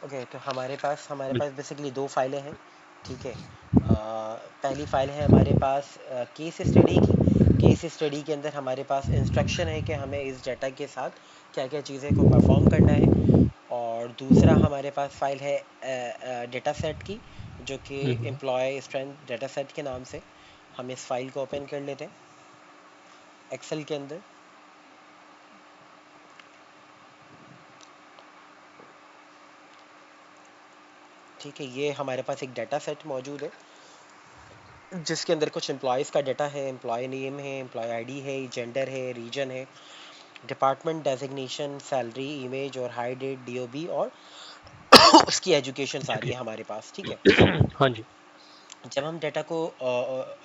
Okay, तो हमारे bill pass basically दो फाइलें हैं। ठीक है। पहली फाइल है हमारे पास केस स्टडी की। केस स्टडी के अंदर हमारे पास इंस्ट्रक्शन है कि हमें इस डाटा के साथ क्या क्या चीज़ें को परफॉर्म करना है। और दूसरा हमारे पास फाइल है डेटा सेट की, जो कि हुँ, हुँ। एम्प्लॉय स्ट्रेंथ डेटा सेट के नाम से। हम इस फाइल को ओपन कर लेते हैं एक्सेल के अंदर। ठीक है, ये हमारे पास एक डाटा सेट मौजूद है जिसके अंदर कुछ एम्प्लॉयज़ का डाटा है। एम्प्लॉय नेम है, एम्प्लॉय आईडी है, जेंडर है, रीजन है, डिपार्टमेंट डेजिग्नेशन, सैलरी, इमेज और हाई डेट, डीओबी और उसकी एजुकेशन सारी है एजुकेशन। हमारे पास। ठीक है। हाँ जी। जब हम डाटा को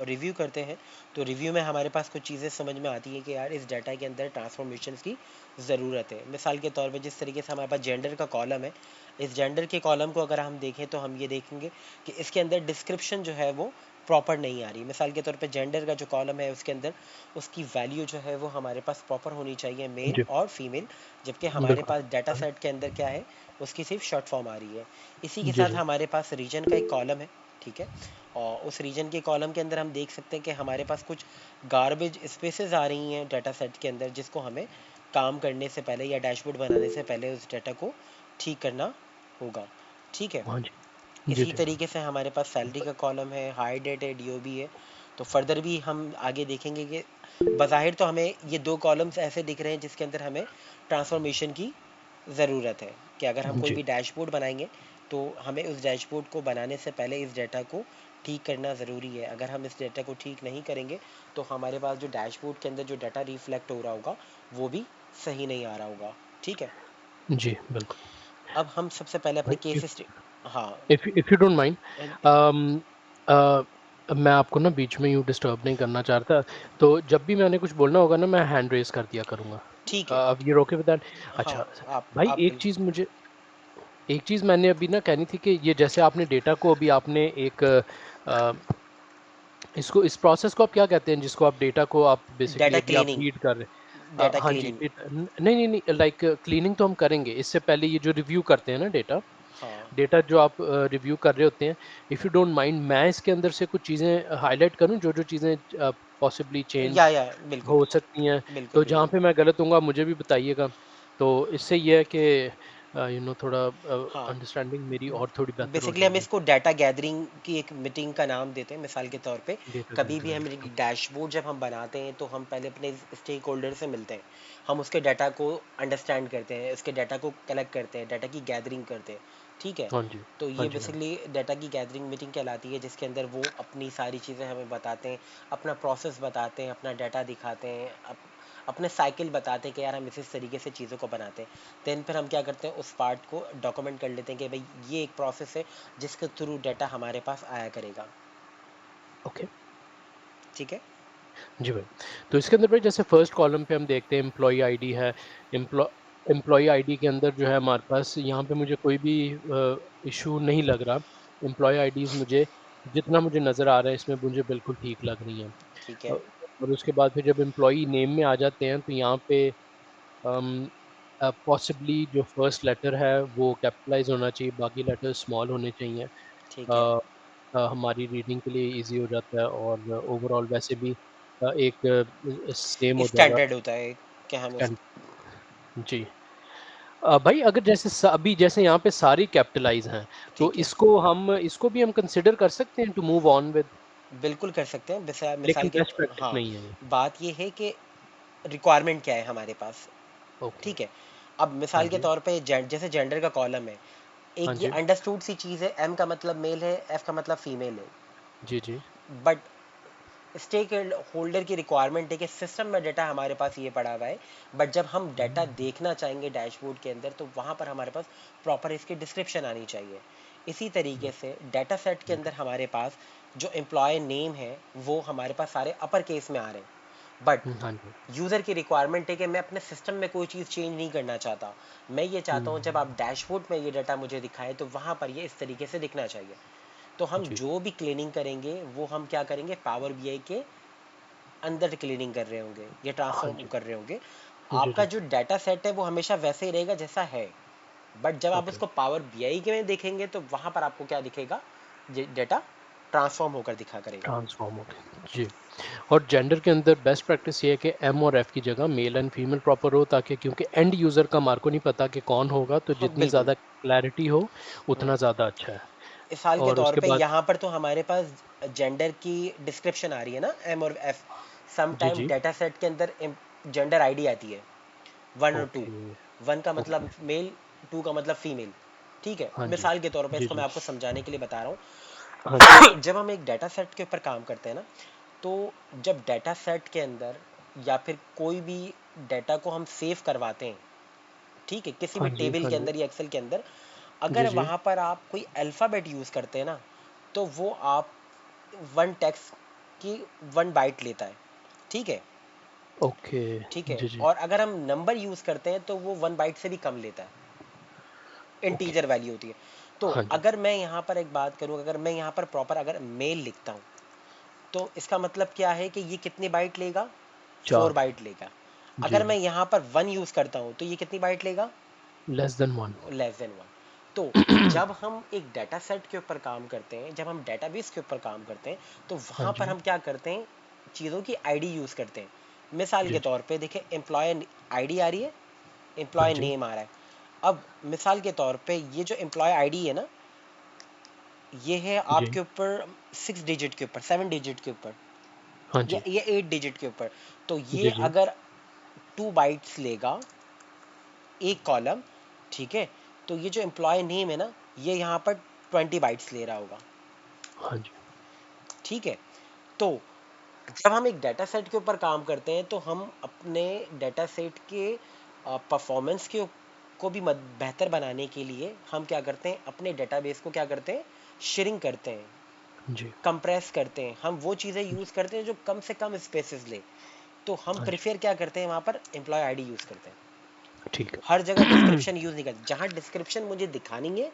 रिव्यू करते हैं तो रिव्यू में हमारे पास कुछ चीज़ें समझ में आती है कि यार इस डाटा के अंदर ट्रांसफॉर्मेशन की ज़रूरत है। मिसाल के तौर पे जिस तरीके से हमारे पास जेंडर का कॉलम है, इस जेंडर के कॉलम को अगर हम देखें तो हम ये देखेंगे कि इसके अंदर डिस्क्रिप्शन जो है वो प्रॉपर नहीं आ रही। मिसाल के तौर पे जेंडर का जो कॉलम है उसके अंदर उसकी वैल्यू जो है वो हमारे पास प्रॉपर होनी चाहिए, मेल जी, और फीमेल। जबकि हमारे बिल्कुल। पास डाटा हाँ, सेट के अंदर क्या है, उसकी सिर्फ शॉर्ट फॉर्म आ रही है। इसी के जी, साथ जी। हमारे पास रीजन का एक कॉलम है। ठीक है। और उस रीजन के कॉलम के अंदर हम देख सकते हैं कि हमारे पास कुछ गार्बेज स्पेसेस आ रही हैं डाटा सेट के अंदर, जिसको हमें काम करने से पहले या डैशबोर्ड बनाने से पहले उस डाटा को ठीक करना होगा। ठीक है। हाँ जी। जी, इसी जी। तरीके से हमारे पास सैलरी का कॉलम है, हाई डेट है, डीओबी है। तो फर्दर भी हम आगे देखेंगे कि बज़ाहिर तो हमें ये दो कॉलम्स ऐसे दिख रहे हैं जिसके अंदर हमें ट्रांसफॉर्मेशन की ज़रूरत है कि अगर हम कोई जी, भी डैशबोर्ड बनाएंगे तो हमें उस डैशबोर्ड को बनाने से पहले इस डेटा को ठीक करना ज़रूरी है। अगर हम इस डेटा को ठीक नहीं करेंगे तो हमारे पास जो डैशबोर्ड के अंदर जो डाटा रिफ्लेक्ट हो रहा होगा वो भी सही नहीं आ रहा होगा। ठीक है। जी, बिल्कुल। अब हम सबसे पहले अपने भाई केस हाँ। इफ यू डोंट माइंड, अम, अ, मैं आपको ना बीच में यूँ डिस्टर्ब नहीं करना चाहता, तो जब भी मैंने कुछ बोलना होगा ना मैं हैंड रेज़ कर दिया करूँगा। ठीक है। You are okay with that? हाँ, अच्छा, आप भाई एक चीज़ मैंने अभी ना कहनी थी कि ये जैसे आपने डेटा को अभी आपने एक अ, इसको इस प्रोसेस को आप क्या कहते हैं जिसको आप डेटा को आप बेसिकली डाटा अभी आप क्लीनिंग। रीड कर रहे हैं? डाटा हाँ जी, क्लीनिंग। नहीं, नहीं, नहीं, लाइक क्लीनिंग तो हम करेंगे, इससे पहले ये जो रिव्यू करते हैं ना डेटा, हाँ। डेटा जो आप रिव्यू कर रहे होते हैं, इफ यू डोंट माइंड मैं इसके अंदर से कुछ चीज़ें हाइलाइट करूँ जो-जो चीज़ें पॉसिबली चेंज या बिल्कुल। हो सकती हैं, बिल्कुल तो जहाँ बिल्कुल। पे मैं गलत होऊँगा मुझे भी बताइएगा। तो इससे ये है कि थोड़ा हाँ, अंडरस्टैंडिंग मेरी और थोड़ी बेहतर हो बेसिकली हम जाएगी। इसको डाटा गैदरिंग की एक मीटिंग का नाम देते हैं। मिसाल के तौर पे डेटा कभी भी हम गैदरिंग। डैशबोर्ड जब हम बनाते हैं तो हम पहले अपने स्टेक होल्डर से मिलते हैं। हम उसके डाटा को अंडरस्टैंड करते हैं, उसके डाटा को कलेक्ट करते हैं, डाटा की गैदरिंग करते हैं। ठीक है। हाँ जी। तो हाँ ये जी, हाँ जी। बेसिकली डाटा की गैदरिंग मीटिंग कहलाती है, जिसके अंदर वो अपनी सारी चीज़ें हमें बताते हैं, अपना प्रोसेस बताते हैं, अपना डाटा दिखाते हैं, अपने साइकिल बताते हैं कि यार हम इस तरीके से चीज़ों को बनाते हैं। देन फिर हम क्या करते हैं, उस पार्ट को डॉक्यूमेंट कर लेते हैं कि भाई ये एक प्रोसेस है जिसके थ्रू डाटा हमारे पास आया करेगा। ओके। ठीक है। जी भाई। तो इसके अंदर भाई जैसे फर्स्ट कॉलम पे हम देखते हैं एम्प्लॉयी आईडी है, एम्प्लॉ एम्प्लॉयी आईडी के अंदर जो है हमारे पास यहाँ पे मुझे कोई भी इश्यू नहीं लग रहा। एम्प्लॉयी आईडीज़ मुझे जितना मुझे नज़र आ रहा है इसमें मुझे बिल्कुल ठीक लग रही हैं। ठीक है। और उसके बाद फिर जब एम्प्लॉयी नेम में आ जाते हैं तो यहाँ पे पॉसिबली जो फर्स्ट लेटर है वो कैपिटलाइज़ होना चाहिए, बाकी लेटर्स स्मॉल होने चाहिए। ठीक है। अ हमारी रीडिंग के लिए ईज़ी हो जाता है और ओवरऑल वैसे भी एक सेम हो जाएगा। स्टैंडर्ड होता है क्या हम उस। स्टैंड जी। भाई अगर अभी जैसे यहाँ पे सारी कैपिटलाइज़ हैं, तो ठीक है। इसको भी हम कंसिडर कर सकते हैं टू मूव ऑन विद, बिल्कुल कर सकते हैं। मिसाल लेकिन के बेस्ट प्रैक्टिस हाँ, नहीं है ये। बात ये है कि रिक्वायरमेंट क्या है हमारे पास। ओके। ठीक है। अब हाँ मिसाल के जी। तौर पे जैसे जेंडर का कॉलम है, हाँ एक ये जी। अंडरस्टूड सी चीज़ है, एम का मतलब मेल है, एफ का मतलब फीमेल है। जी, जी। बट स्टेक होल्डर की रिक्वायरमेंट है कि सिस्टम में डाटा हमारे पास ये पड़ा हुआ है, बट जब हम डाटा देखना चाहेंगे डैशबोर्ड के अंदर तो वहाँ पर हमारे पास प्रॉपर इसकी डिस्क्रिप्शन आनी चाहिए। इसी तरीके से डाटा सेट के अंदर हमारे पास जो एम्प्लॉय नेम है वो हमारे पास सारे अपर केस में आ रहे हैं, बट हाँ जी। यूज़र की रिक्वायरमेंट है कि मैं अपने सिस्टम में कोई चीज़ चेंज नहीं करना चाहता। मैं ये चाहता हूँ जब आप हुँ, डैशबोर्ड में ये डाटा मुझे दिखाएं तो वहाँ पर ये इस तरीके से दिखना चाहिए। तो हम जी। जो भी क्लीनिंग करेंगे वो हम क्या करेंगे, पावर बीआई के अंदर क्लीनिंग कर रहे होंगे या हाँ ट्रांसफॉर्म जी। कर रहे होंगे। जी, आपका जी। जो डाटा सेट है वो हमेशा वैसे ही रहेगा जैसा है, बट जब आप ओके, उसको पावर बीआई के में देखेंगे तो वहां पर आपको क्या दिखेगा, डेटा ट्रांसफॉर्म होकर दिखा करेगा। ट्रांसफ़ॉर्म हो गए। जी, और जेंडर के अंदर बेस्ट प्रैक्टिस ये है कि एम और एफ की जगह मेल एंड फीमेल प्रॉपर हो, ताकि क्योंकि एंड यूज़र का मार्को नहीं पता कि कौन होगा, तो हाँ, जितनी बिल्कुल। ज़्यादा क्लैरिटी हो, उतना ज़्यादा अच्छा है। मिसाल के और तौर उसके पे बाद यहाँ पर तो हमारे पास जेंडर की डिस्क्रिप्शन आ रही है ना, एम और एफ। सम जी, टाइम जी। डेटा सेट के अंदर जेंडर आईडी आती है, 1 और 2। ओके, 1 का ओके। मतलब मेल, 2 का मतलब फीमेल। ठीक है, हाँ जी। मिसाल के तौर पे जी, इसको मैं जी। आपको समझाने के लिए बता रहा हाँ जी। हूँ। जब हम एक डेटा सेट के ऊपर काम करते हैं ना, तो जब डेटा सेट के अंदर या फिर कोई भी डेटा को हम सेव करवाते हैं, ठीक है, किसी हाँ भी जी, टेबल हाँ के जी। अंदर या एक्सेल के अंदर, जी, अगर जी। वहां पर आप कोई अल्फ़ाबेट यूज़ करते हैं ना, तो वो आप 1 टेक्स्ट की 1 बाइट लेता है। ठीक है। ओके। ठीक है, जी, जी। और अगर हम नंबर यूज़ करते हैं तो वो 1 बाइट से भी कम लेता है, ओके। इंटीजर वैल्यू होती है। तो हाँ जी। अगर मैं यहाँ पर एक बात करूँ, अगर मैं यहाँ पर प्रॉपर अगर मेल लिखता हूँ, तो इसका मतलब क्या है कि ये कितनी बाइट लेगा, 4 4। बाइट लेगा। जी, अगर मैं यहाँ पर 1 यूज़ करता हूँ तो ये कितनी बाइट लेगा, लेस देन 1। Less than 1। तो जब हम एक डाटा सेट के ऊपर काम करते हैं, जब हम डेटाबेस के ऊपर काम करते हैं, तो हाँ वहाँ पर जी। हम क्या करते हैं, चीज़ों की आईडी यूज़ करते हैं। मिसाल जी, के जी। तौर पे देखें, एम्प्लॉय आईडी आ रही है, हाँ एम्प्लॉय जी। नेम आ रहा है। अब मिसाल के तौर पे ये जो एम्प्लॉय आईडी है ना, ये है जी। आपके ऊपर 6 डिजिट के ऊपर, 7 डिजिट के ऊपर, हाँ या जी। ये 8 डिजिट के ऊपर। तो ये जी, जी। अगर 2 बाइट्स लेगा एक कॉलम, ठीक है, तो ये जो एम्प्लॉय नेम है ना, ये यहाँ पर 20 बाइट्स ले रहा होगा। हाँ जी। ठीक है। तो जब हम एक डेटा सेट के ऊपर काम करते हैं, तो हम अपने डेटा सेट के परफॉर्मेंस को भी बेहतर बनाने के लिए हम क्या करते हैं, अपने डेटाबेस को क्या करते हैं, शेयरिंग करते हैं, जी। कंप्रेस करते हैं, हम वो चीज़ें जी। यूज़ करते हैं जो कम से कम स्पेसेस ले। तो हम हाँ जी। प्रेफर क्या करते हैं, वहाँ पर एम्प्लॉय आईडी यूज़ करते हैं। ठीक हर जगह है। डिस्क्रिप्शन यूज़ नहीं करते, जहाँ डिस्क्रिप्शन मुझे दिखानी है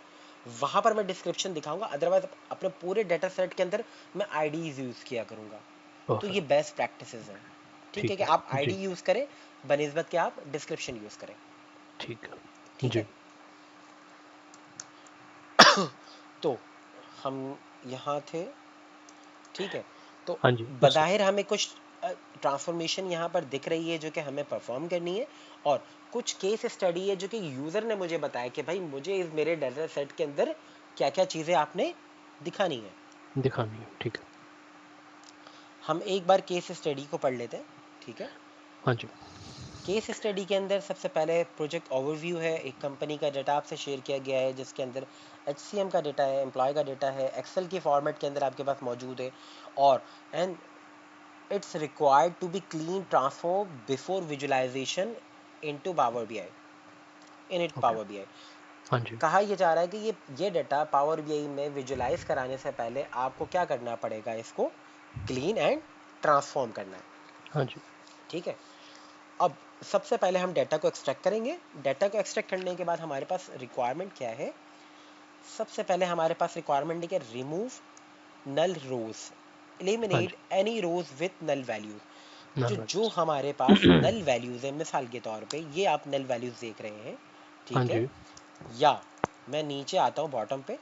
वहाँ पर मैं डिस्क्रिप्शन दिखाऊंगा, अदरवाइज अपने पूरे डेटा सेट के अंदर मैं आईडीज यूज़ किया करूँगा। तो ये परफेक्ट। बेस्ट प्रैक्टिसेस हैं। ठीक है, ठीक कि है। आप आईडी जी, यूज़ करें बनिस्बत कि आप डिस्क्रिप्शन यूज़ करें। ठीक है। ठीक जी। है। तो हम यहाँ थे। ठीक है। तो हाँ जी, यस सर। बज़ाहिर हमें कुछ ट्रांसफॉर्मेशन यहाँ पर दिख रही है जो कि हमें परफॉर्म करनी है, और कुछ केस स्टडी है जो कि यूज़र ने मुझे बताया कि भाई मुझे इस मेरे डाटा सेट के अंदर क्या क्या चीज़ें आपने दिखानी है। दिखानी है, ठीक है। हम एक बार केस स्टडी को पढ़ लेते हैं। ठीक है। हाँ जी। केस स्टडी के अंदर सबसे पहले प्रोजेक्ट ओवरव्यू है, एक कंपनी का डाटा आपसे शेयर किया गया है जिसके अंदर HCM का डाटा है, एम्प्लॉय का डाटा है, एक्सेल के फॉर्मेट के अंदर आपके पास मौजूद है, और and it's required to be clean transform before visualization into Power BI, in it okay. Power BI। हाँ जी। कहा यह जा रहा है कि ये डाटा पावर बीआई में विजुलाइज कराने से पहले आपको क्या करना पड़ेगा, इसको क्लीन एंड ट्रांसफॉर्म करना है। हाँ जी। ठीक है। अब सबसे पहले हम डाटा को एक्सट्रैक्ट करेंगे। डाटा को एक्सट्रैक्ट करने के बाद हमारे पास रिक्वायरमेंट क्या है, सबसे पहले हमारे पास रिक्वायरमेंट है कि रिमूव नल रोज, हाँ एलिमिनेट जी। Any rows with null value. जो जो नॉर्मल्स। हमारे पास नल वैल्यूज है, मिसाल के तौर पे ये आप नल वैल्यूज देख रहे हैं, हाँ ठीक है, जी। या मैं नीचे आता हूँ बॉटम पे,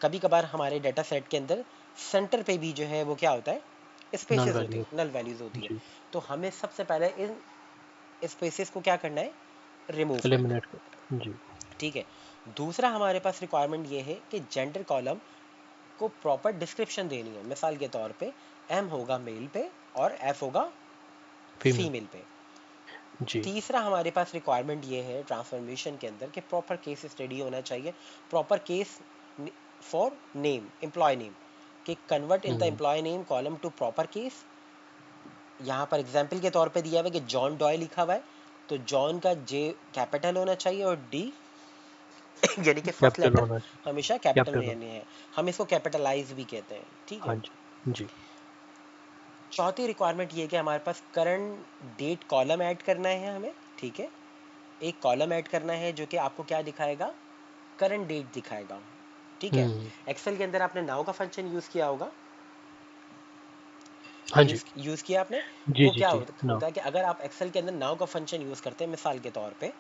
कभी कभार हमारे डाटा सेट के अंदर सेंटर पे भी जो है वो क्या होता है, नल स्पेसेस होते वैल्यू। हैं, नल वैल्यूज होती है। जी। तो हमें सबसे पहले इन स्पेसेस को क्या करना है, रिमूव करना एलिमिनेट है। कर। जी। ठीक है। दूसरा हमारे पास रिक्वायरमेंट ये है कि जेंडर कॉलम को प्रॉपर डिस्क्रिप्शन देनी है, मिसाल के तौर पे एम होगा मेल पे और एफ होगा फीमेल। फीमेल पे। जी। तीसरा हमारे पास रिक्वायरमेंट ये है ट्रांसफॉर्मेशन के अंदर कि प्रॉपर केस स्टडी होना चाहिए, proper case for name, employ name, कि कन्वर्ट इन द हुँ। Employ name column to proper case. यहाँ पर एग्जाम्पल के तौर पे दिया हुआ है कि जॉन डॉय लिखा हुआ है, तो जॉन का जे कैपिटल होना चाहिए और डी यानी कि फर्स्ट कैपिटल लेटर होना हमेशा चाहिए। कैपिटल में कैपिटल हो। रहने हैं। हम इसको कैपिटलाइज भी कहते हैं। ठीक है। हाँ जी। जी। चौथी रिक्वायरमेंट ये है कि हमारे पास करंट डेट कॉलम ऐड करना है हमें। ठीक है। एक कॉलम ऐड करना है जो कि आपको क्या दिखाएगा, करंट डेट दिखाएगा। ठीक है। हुँ। एक्सेल के अंदर आपने नाउ का फंक्शन यूज किया होगा, हाँ जी। यूज किया आपने। जी, वो जी, क्या जी। नो। होता है कि अगर आप एक्सेल के अंदर नाउ का फंक्शन यूज करते हैं, मिसाल के तौर पे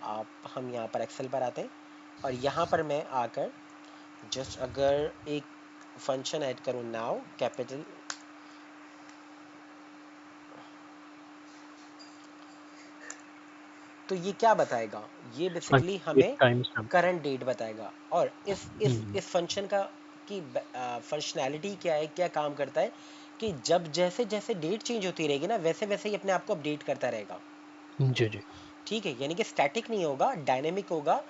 आप हम यहाँ पर एक्सेल पर आते हैं और यहाँ पर मैं आकर जस्ट अगर एक फंक्शन ऐड करूँ नाउ कैपिटल, तो ये क्या बताएगा, ये हाँ बेसिकली जी, एक हमें टाइम स्टैम्प। करंट डेट बताएगा। और इस इस हुँ, इस फंक्शन का की फंक्शनैलिटी क्या है, क्या काम करता है कि जब जैसे जैसे डेट चेंज होती रहेगी ना, वैसे वैसे ही अपने आप को अपडेट करता रहेगा। जी, जी। ठीक है, यानी कि स्टैटिक नहीं होगा, डायनेमिक होगा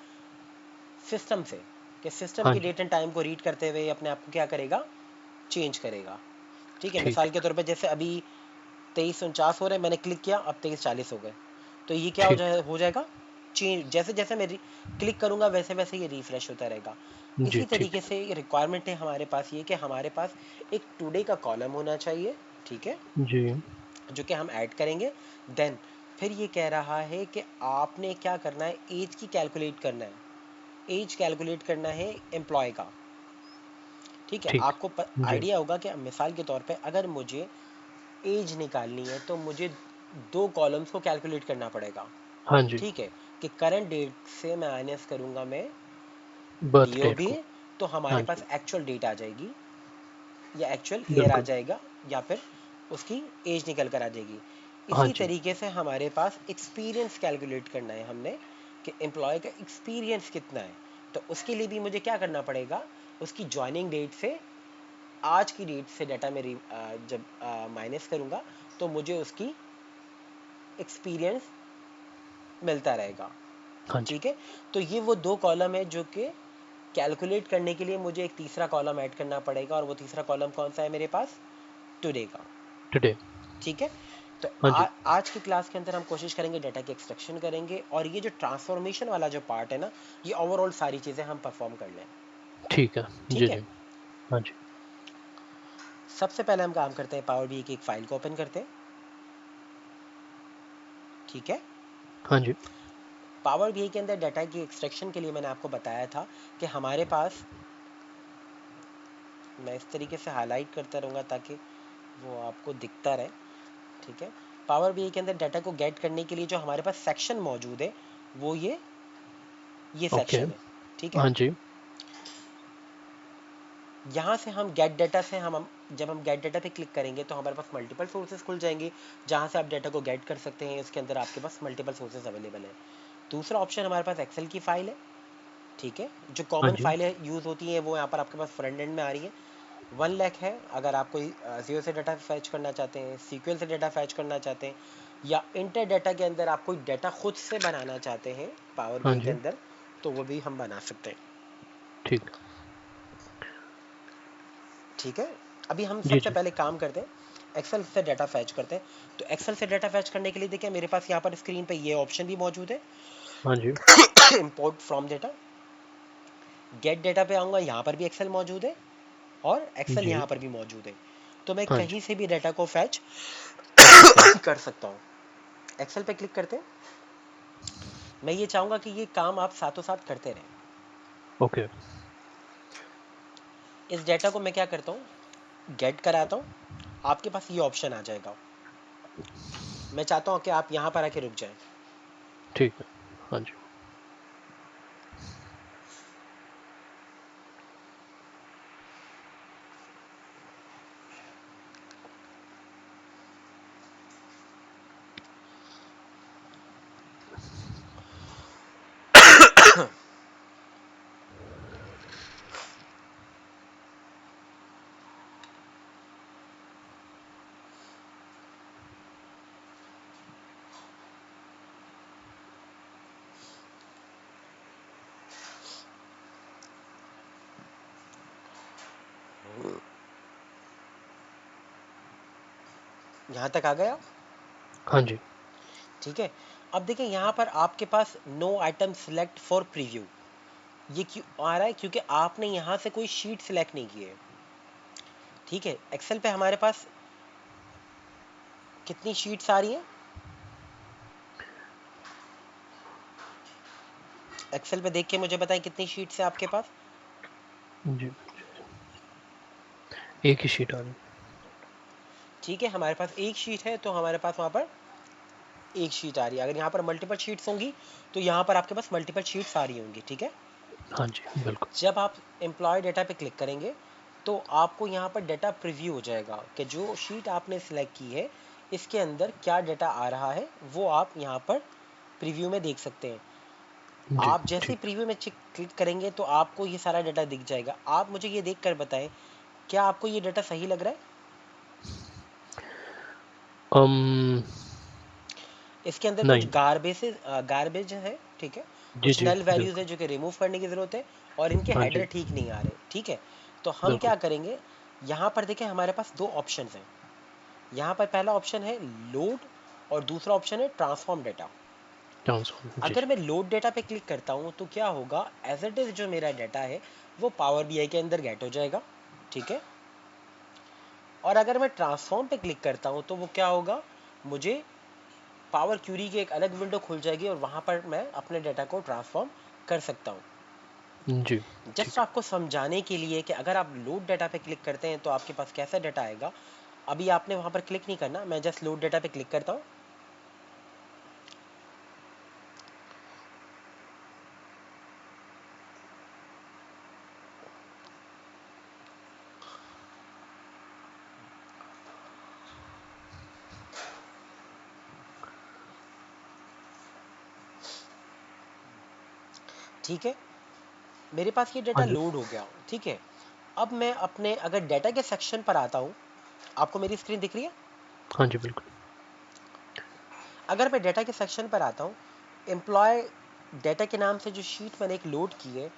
सिस्टम से, कि सिस्टम हाँ की जी, डेट एंड टाइम को रीड करते हुए अपने आप को क्या करेगा, चेंज करेगा। ठीक है, ठीक मिसाल के है, तौर पे जैसे अभी 23:49 हो रहे हैं, मैंने क्लिक किया, अब 23:40 हो गए, तो ये क्या ठीक हो जाएगा, चेंज। जैसे जैसे मैं क्लिक करूंगा वैसे वैसे ये रिफ्रेश होता रहेगा। है। जी, इसी ठीक तरीके है। से रिक्वायरमेंट है हमारे पास ये कि हमारे पास एक टुडे का कॉलम होना चाहिए। ठीक है, जी, जो कि हम ऐड करेंगे। देन फिर ये कह रहा है कि आपने क्या करना है, एज की कैलकुलेट करना है, एज कैलकुलेट करना है एम्प्लॉय का। ठीक है, ठीक आपको है। जी। आइडिया होगा कि मिसाल के तौर पे अगर मुझे एज निकालनी है तो मुझे दो कॉलम्स को कैलकुलेट करना पड़ेगा। हाँ जी, ठीक है, कि करंट डेट से मैं माइनस करूंगा मैं बर्थ डेट डीओबी, को। तो हाँ हमारे जी, पास एक्चुअल डेट आ जाएगी या एक्चुअल ईयर आ बिल्कुल। जाएगा, या फिर उसकी एज निकल कर आ जाएगी। हाँ इसी जी, तरीके से हमारे पास एक्सपीरियंस कैलकुलेट करना है हमने, कि एम्प्लॉय का एक्सपीरियंस कितना है। तो उसके लिए भी मुझे क्या करना पड़ेगा, उसकी ज्वाइनिंग डेट से आज की डेट से डाटा में जब माइनस करूंगा तो मुझे उसकी एक्सपीरियंस मिलता रहेगा। हाँ जी, ठीक है, तो ये वो दो कॉलम है जो कि कैलकुलेट करने के लिए मुझे एक तीसरा कॉलम ऐड करना पड़ेगा, और वो तीसरा कॉलम कौन सा है मेरे पास, टुडे का। टुडे। ठीक है, तो हाँ जी, आज की क्लास के अंदर हम कोशिश करेंगे डाटा की एक्सट्रैक्शन करेंगे, और ये जो ट्रांसफॉर्मेशन वाला जो पार्ट है ना, ये ओवरऑल सारी चीज़ें हम परफॉर्म कर लें। ठीक है। जी, ठीक है, जी। हाँ जी, सबसे पहले हम काम करते हैं, पावर बी की एक फाइल को ओपन करते हैं। ठीक है, हाँ जी, पावर बी के अंदर डाटा की एक्सट्रैक्शन के लिए मैंने आपको बताया था कि हमारे पास, मैं इस तरीके से हाईलाइट करता रहूँगा ताकि वो आपको दिखता रहे। ठीक है, पावर बी के अंदर डाटा को गेट करने के लिए जो हमारे पास सेक्शन मौजूद है वो ये ओके। सेक्शन है। ठीक है, हाँ जी, यहाँ से हम गेट डाटा से जब हम गेट डाटा पे क्लिक करेंगे तो हमारे पास मल्टीपल सोर्सेज खुल जाएंगे जहाँ से आप डाटा को गेट कर सकते हैं। इसके अंदर आपके पास मल्टीपल सोर्सेज अवेलेबल है। दूसरा ऑप्शन हमारे पास एक्सेल की फाइल है। ठीक है, जो हाँ कॉमन जी, फाइलें यूज़ होती हैं वो यहाँ पर आपके पास फ्रंट एंड में आ रही है। 1 लाख है, अगर आप कोई जीरो से डाटा फैच करना चाहते हैं, सीक्वल से डाटा फैच करना चाहते हैं, या इंटर डाटा के अंदर आप कोई डाटा खुद से बनाना चाहते हैं पावर हाँ बीआई के जी, अंदर, तो वो भी हम बना सकते हैं। ठीक। ठीक है, अभी हम जी, सबसे जी। पहले काम करते हैं, एक्सेल से डाटा फैच करते हैं। तो एक्सेल से डाटा फैच करने के लिए देखिए मेरे पास यहाँ पर स्क्रीन पे ये ऑप्शन भी मौजूद है, हाँ जी, import from data. Get data पे आऊँगा, यहाँ पर भी एक्सेल मौजूद है, और एक्सेल जी, यहाँ पर भी मौजूद है। तो मैं हाँ जी, कहीं से भी डाटा को फैच कर सकते हैं। कर सकता हूँ। एक्सेल पे क्लिक करते हैं, मैं ये चाहूँगा कि ये काम आप साथों साथ करते रहें। ओके, इस डेटा को मैं क्या करता हूँ, गेट कराता हूँ, आपके पास ये ऑप्शन आ जाएगा। मैं चाहता हूँ कि आप यहाँ पर आके रुक जाएं। ठीक है। हाँ जी, यहाँ तक आ गया। हाँ जी, ठीक है, अब देखिए यहाँ पर आपके पास no item select for preview, ये क्यों आ रहा है, क्योंकि आपने यहाँ से कोई शीट सिलेक्ट नहीं की है। ठीक है, एक्सेल पे हमारे पास कितनी शीट्स आ रही हैं, एक्सेल पे देख के मुझे बताएं कितनी शीट्स है आपके पास। जी। एक ही शीट आ रही है। ठीक है, हमारे पास एक शीट है, तो हमारे पास वहाँ पर एक शीट आ रही है। अगर यहाँ पर मल्टीपल शीट्स होंगी तो यहाँ पर आपके पास मल्टीपल शीट्स आ रही होंगी, ठीक है। हाँ जी, बिल्कुल। जब आप एम्प्लॉय डेटा पे क्लिक करेंगे तो आपको यहाँ पर डेटा प्रीव्यू हो जाएगा कि जो शीट आपने सिलेक्ट की है इसके अंदर क्या डेटा आ रहा है, वो आप यहाँ पर प्रीव्यू में देख सकते हैं। जी, आप जैसे ही ठीक। प्रीव्यू में क्लिक करेंगे तो आपको ये सारा डाटा दिख जाएगा। आप मुझे ये देख कर बताएं, क्या आपको ये डाटा सही लग रहा है? अम, इसके अंदर कुछ नहीं। गार्बेज है, ठीक है। जी, कुछ जी, नल वैल्यूज है बिल्कुल। जो कि रिमूव करने की ज़रूरत है, और इनके हाँ हेडर जी, ठीक नहीं आ रहे, ठीक है। तो हम बिल्कुल। क्या करेंगे, यहाँ पर देखें हमारे पास दो ऑप्शन हैं। यहाँ पर पहला ऑप्शन है लोड और दूसरा ऑप्शन है ट्रांसफॉर्म डेटा। ट्रांसफ़ॉर्म, जी, अगर जी। मैं लोड डेटा पे क्लिक करता हूँ तो क्या होगा, एज इट इज़ जो मेरा डेटा है वो पावर बीआई के अंदर गेट हो जाएगा, ठीक है। और अगर मैं ट्रांसफॉर्म पे क्लिक करता हूँ तो वो क्या होगा, मुझे पावर क्यूरी की एक अलग विंडो खुल जाएगी और वहाँ पर मैं अपने डेटा को ट्रांसफॉर्म कर सकता हूँ। जी, जस्ट ठीक। आपको समझाने के लिए कि अगर आप लोड डेटा पे क्लिक करते हैं तो आपके पास कैसा डेटा आएगा। अभी आपने वहाँ पर क्लिक नहीं करना, मैं जस्ट लोड डेटा पे क्लिक करता हूँ। ठीक है, मेरे पास ये हाँ डेटा जी। लोड हो गया, ठीक है। अब मैं अपने अगर डेटा के सेक्शन पर आता हूँ, आपको मेरी स्क्रीन दिख रही है? हाँ जी, बिल्कुल। अगर मैं डेटा के सेक्शन पर आता हूँ, एम्प्लॉय डेटा के नाम से जो शीट मैंने एक लोड की है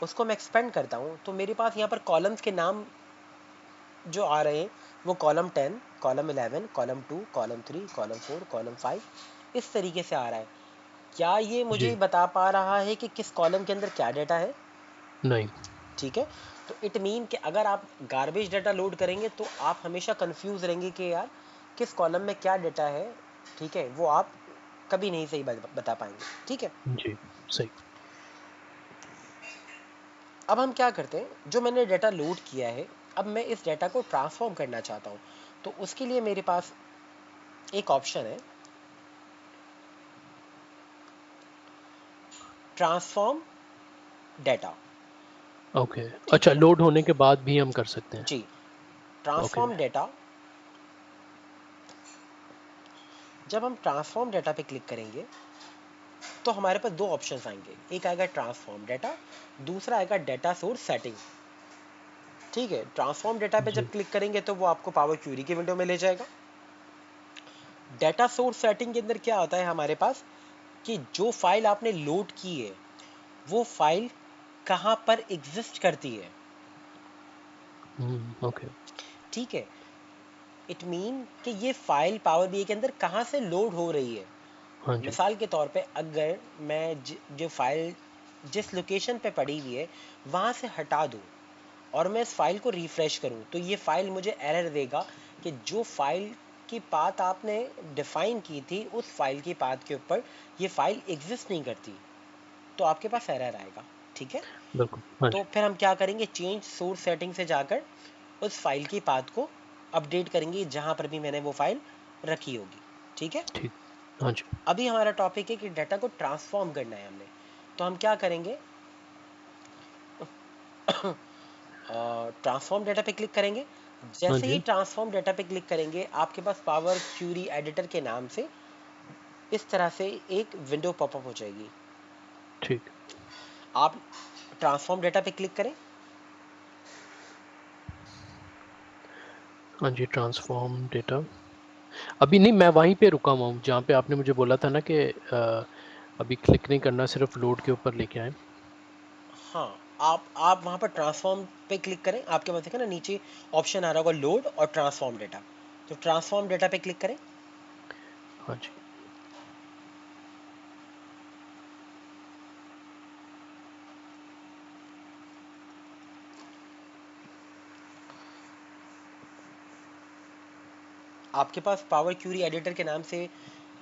उसको मैं एक्सपेंड करता हूँ, तो मेरे पास यहाँ पर कॉलम्स के नाम जो आ रहे हैं वो column 10, column 11, column 2, column 3, column 4, column 5 इस तरीके से आ रहा है। क्या ये मुझे जी, बता पा रहा है कि किस कॉलम के अंदर क्या डेटा है? नहीं। ठीक है। तो इट मीन कि अगर आप गार्बेज डाटा लोड करेंगे तो आप हमेशा कंफ्यूज रहेंगे कि यार किस कॉलम में क्या डेटा है, ठीक है। वो आप कभी नहीं सही बता पाएंगे, ठीक है। जी, सही। अब हम क्या करते हैं, जो मैंने डेटा लोड किया है अब मैं इस डेटा को ट्रांसफॉर्म करना चाहता हूँ। तो उसके लिए मेरे पास एक ऑप्शन है, ट्रांसफॉर्म डेटा, ओके। ठीक अच्छा, है। लोड होने के बाद भी हम कर सकते हैं। जी, ओके। Transform data. जब हम ट्रांसफॉर्म डेटा पे क्लिक करेंगे तो हमारे पास दो ऑप्शंस आएंगे, एक आएगा ट्रांसफॉर्म डेटा, दूसरा आएगा डेटा सोर्स सेटिंग, ठीक है। ट्रांसफॉर्म डेटा पे जी। जब क्लिक करेंगे तो वो आपको पावर क्यूरी की विंडो में ले जाएगा। डेटा सोर्स सेटिंग के अंदर क्या होता है हमारे पास, कि जो फाइल आपने लोड की है वो फाइल कहाँ पर एग्जिस्ट करती है, ओके। ठीक है। इट मीन कि ये फाइल पावर बीआई के अंदर कहाँ से लोड हो रही है। हाँ जी। मिसाल के तौर पे अगर मैं जो फाइल जिस लोकेशन पे पड़ी हुई है वहाँ से हटा दूँ और मैं इस फाइल को रिफ्रेश करूँ तो ये फाइल मुझे एरर देगा कि जो फाइल की पाथ आपने डिफाइन की थी उस फाइल की पाथ के ऊपर ये फाइल एग्जिस्ट नहीं करती, तो आपके पास एरर आएगा, ठीक है। बिल्कुल, हाँ तो जी। फिर हम क्या करेंगे, चेंज सोर्स सेटिंग से जाकर उस फाइल की पाथ को अपडेट करेंगे जहां पर भी मैंने वो फाइल रखी होगी, ठीक है। ठीक। हाँ जी। अभी हमारा टॉपिक है कि डाटा को ट्रांसफॉर्म करना है हमने, तो हम क्या करेंगे, ट्रांसफॉर्म डेटा पे क्लिक करेंगे। हाँ जैसे ही जी, ट्रांसफॉर्म डेटा पे क्लिक करेंगे आपके पास पावर क्यूरी एडिटर के नाम से इस तरह से एक विंडो पॉपअप हो जाएगी। ठीक। आप ट्रांसफॉर्म डेटा पे क्लिक करें। हाँ जी, ट्रांसफ़ॉर्म डेटा। अभी नहीं, मैं वहीं पे रुका हुआ हूँ, जहाँ पे आपने मुझे बोला था ना कि अभी क्लिक नहीं करना, सिर्फ़ लोड के ऊपर लेके आएँ। हाँ, आप वहाँ पर ट्रांसफॉर्म पे क्लिक करें, आपके पास देखा ना नीचे ऑप्शन आ रहा होगा लोड और ट्रांसफॉर्म डेटा, तो ट्रांसफॉर्म डेटा पे क्लिक करें। हाँ जी। आपके पास पावर क्यूरी एडिटर के नाम से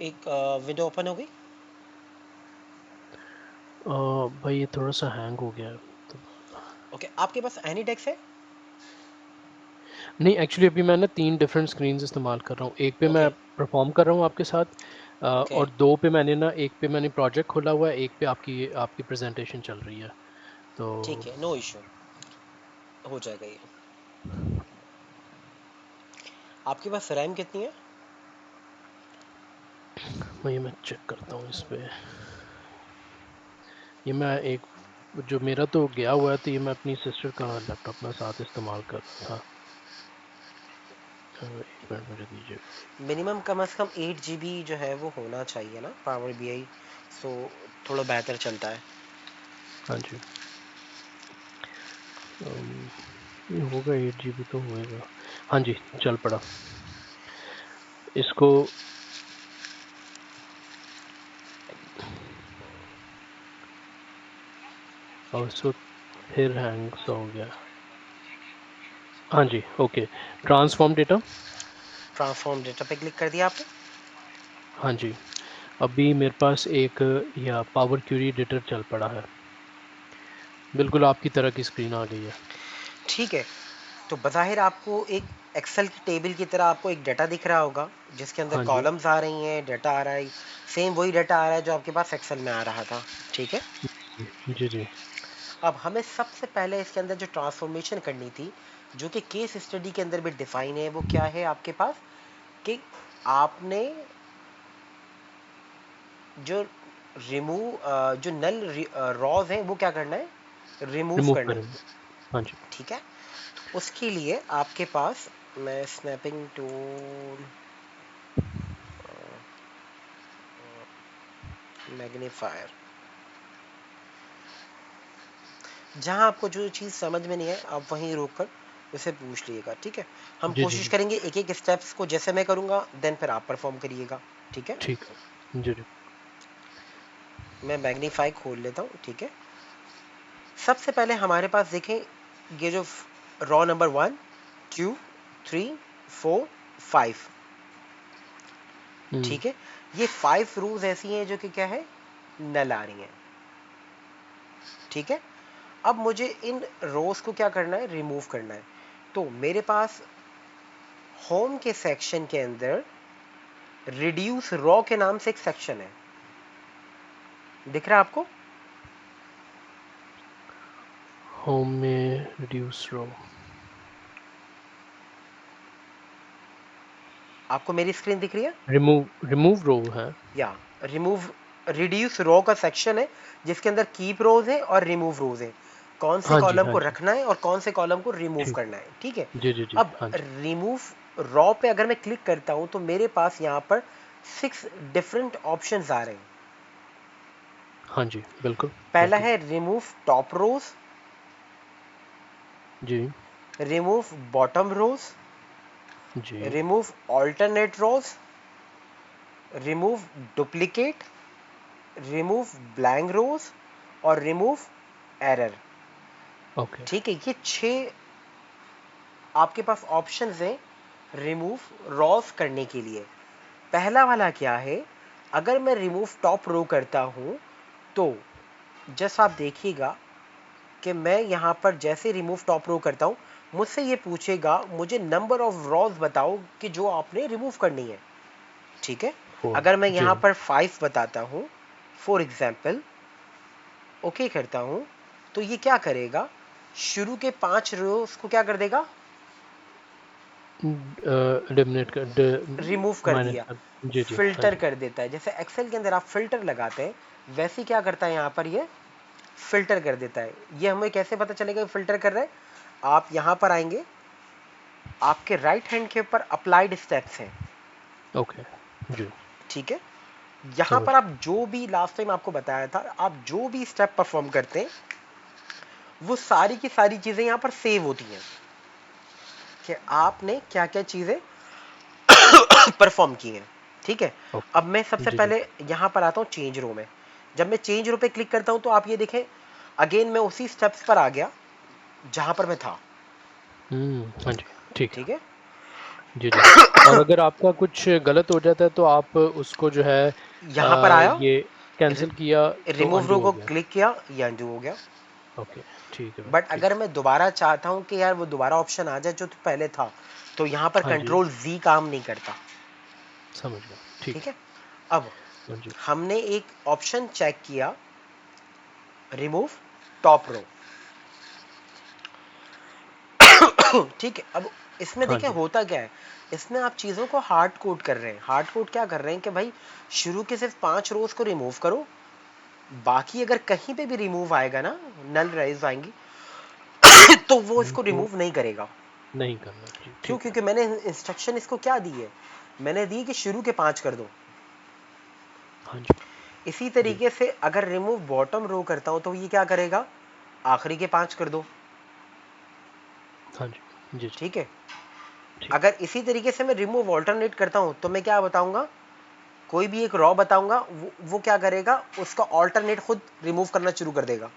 एक विंडो ओपन हो गई। भाई ये थोड़ा-सा हैंग हो गया है, तो ओके, आपके पास एनीडेक्स है? नहीं, एक्चुअली अभी मैं ना 3 डिफरेंट स्क्रीन्स इस्तेमाल कर रहा हूँ। एक पे मैं ओके, परफ़ॉर्म कर रहा हूँ आपके साथ, ओके, और 2 पे मैंने ना, एक पे मैंने प्रोजेक्ट खोला हुआ है, एक पे आपकी आपकी प्रेजेंटेशन चल रही है। तो ठीक है, नो इशू, हो जाएगा ये। आपके पास रैम कितनी है? वही मैं चेक करता हूँ इस पे। ये मैं एक, जो मेरा तो गया हुआ है, तो ये मैं अपनी सिस्टर का लैपटॉप में साथ इस्तेमाल कर रहा था। 1 मिनट मुझे दीजिए। मिनिमम कम से कम 8 GB जो है वो होना चाहिए ना पावर BI, सो थोड़ा बेहतर चलता है। हाँ जी। ये होगा 8 GB तो होएगा। हाँ जी, चल पड़ा। इसको और इसको फिर हैंग सा हो गया। हाँ जी, okay. Transform data. Transform data पे क्लिक कर दिया आपने? हाँ जी, अभी मेरे पास एक या पावर क्वेरी एडिटर चल पड़ा है। बिल्कुल आपकी तरह की स्क्रीन आ गई है। ठीक है, तो बज़ाहिर आपको एक एक्सेल की टेबल की तरह आपको एक डाटा दिख रहा होगा, जिसके अंदर हाँ जी। कॉलम्स आ रही हैं, डाटा आ रहा है, सेम वही डाटा आ रहा है जो आपके पास एक्सेल में आ रहा था। ठीक है, जी, जी। अब हमें सबसे पहले इसके अंदर जो ट्रांसफॉर्मेशन करनी थी, जो कि केस स्टडी के अंदर भी डिफाइन है, वो क्या है आपके पास कि आपने जो जो नल रॉज हैं वो क्या करना है, रिमूव रिमूव करना है। करेंगे। हाँ जी। ठीक है, उसके लिए आपके पास, मैं स्नैपिंग टूल, मैग्नीफायर, जहां आपको जो चीज़ समझ में नहीं है आप वहीं रोक कर उसे पूछ लीजिएगा। ठीक है, हम जी, जी, कोशिश जी। करेंगे एक एक स्टेप्स को, जैसे मैं करूंगा देन फिर आप परफॉर्म करिएगा। ठीक है, ठीक है। जी, जी। मैं मैग्नीफाई खोल लेता हूँ। ठीक है, सबसे पहले हमारे पास देखें, ये जो रॉ नंबर 1, 2, 3, 4, 5, हुँ। ठीक है, ये 5 रोज ऐसी हैं जो कि क्या है, नल आ रही हैं। ठीक है, अब मुझे इन रोज को क्या करना है, रिमूव करना है। तो मेरे पास होम के सेक्शन के अंदर रिड्यूस रॉ के नाम से एक सेक्शन है, दिख रहा है आपको? होम में रिड्यूस रो। आपको मेरी स्क्रीन दिख रही है? रिमूव रो है। या रिमूव, रिड्यूस रो का सेक्शन है, जिसके अंदर कीप रोज है और रिमूव रोज है, कौन से हाँ जी, कॉलम हाँ को जी। रखना है और कौन से कॉलम को रिमूव ठीक। करना है। ठीक है, जी, जी, जी। अब हाँ जी। रिमूव रॉ पे अगर मैं क्लिक करता हूं तो मेरे पास यहां पर 6 डिफरेंट ऑप्शंस आ रहे हैं। हाँ जी, बिल्कुल, पहला बिल्कुल। है रिमूव टॉप रोज, जी, रिमूव बॉटम रोज, जी। रिमूव ऑल्टरनेट रोज, रिमूव डुप्लीकेट, रिमूव ब्लैंक रोज और रिमूव एरर। ओके। ठीक है, ये 6 आपके पास ऑप्शंस हैं रिमूव रॉस करने के लिए। पहला वाला क्या है, अगर मैं रिमूव टॉप रो करता हूं तो जस्ट आप देखिएगा कि मैं यहां पर जैसे रिमूव टॉप रो करता हूं, मुझसे ये पूछेगा मुझे नंबर ऑफ रॉज बताओ कि जो आपने रिमूव करनी है। ठीक है, 4। अगर मैं जी। यहां पर 5 बताता हूं फॉर एग्जाम्पल, ओके करता हूं, तो ये क्या करेगा, शुरू के 5 रोज को क्या कर देगा, एलिमिनेट कर ड रिमूव कर माइनस दिया, कर। जी, जी। हाँ फिल्टर जी। कर देता है। जैसे एक्सेल के अंदर आप फिल्टर लगाते हैं, वैसे ही क्या करता है यहाँ पर ये फिल्टर कर देता है। ये हमें कैसे पता चलेगा फिल्टर कर रहा है, आप यहाँ पर आएंगे, आपके राइट हैंड के ऊपर अप्लाइड स्टेप्स हैं। ओके। जी, ठीक है, यहाँ समझ पर आप गया। जो भी लास्ट टाइम आपको बताया था, आप जो भी स्टेप परफॉर्म करते हैं वो सारी की सारी चीजें यहाँ पर सेव होती हैं कि आपने क्या क्या चीजें परफॉर्म की हैं। ठीक है, अब मैं ओके। सबसे जी, जी। पहले यहां पर आता हूं चेंज रो में। जब मैं चेंज रो पे क्लिक करता हूं तो आप ये देखें, अगेन मैं उसी स्टेप्स पर आ गया जहां पर मैं था। हाँ जी, ठीक है। ठीक है, जी, जी। और अगर आपका कुछ गलत हो जाता है तो आप उसको जो है यहां पर आया, ये कैंसल किया तो रिमूव रो अनडू हो को गया। क्लिक किया, ये अंडू हो गया। ओके, ठीक है भाई, बट ठीक अगर है। मैं दोबारा चाहता हूं कि यार वो दोबारा ऑप्शन आ जाए जो तो पहले था, तो यहां पर हाँ जी, कंट्रोल Z काम नहीं करता। समझ गया। ठीक ठीक है। है, अब हाँ जी, हमने एक ऑप्शन चेक किया, रिमूव टॉप रो। ठीक है, अब इसमें हाँ देखिए जी, होता क्या है, इसमें आप चीज़ों को हार्ड कोड कर रहे हैं। हार्ड कोड क्या कर रहे हैं कि भाई शुरू के सिर्फ 5 रोज को रिमूव करो, बाकी अगर कहीं पे भी रिमूव आएगा ना, नल रेज आएंगी, तो वो इसको उनको रिमूव नहीं करेगा। नहीं करना। जी, क्यों? ठीक है। क्योंकि मैंने इंस्ट्रक्शन इसको क्या दी है, मैंने दी कि शुरू के 5 कर दो। हाँ जी, इसी जी, तरीके से अगर रिमूव बॉटम रो करता हूं तो ये क्या करेगा, आखिरी के 5 कर दो। हाँ जी, जी, जी, ठीक है, ठीक है। अगर इसी तरीके से मैं रिमूव ऑल्टरनेट करता हूं तो मैं क्या बताऊंगा, कोई भी एक रॉ बताऊंगा, वो क्या करेगा, उसका ऑल्टरनेट खुद रिमूव करना शुरू कर देगा।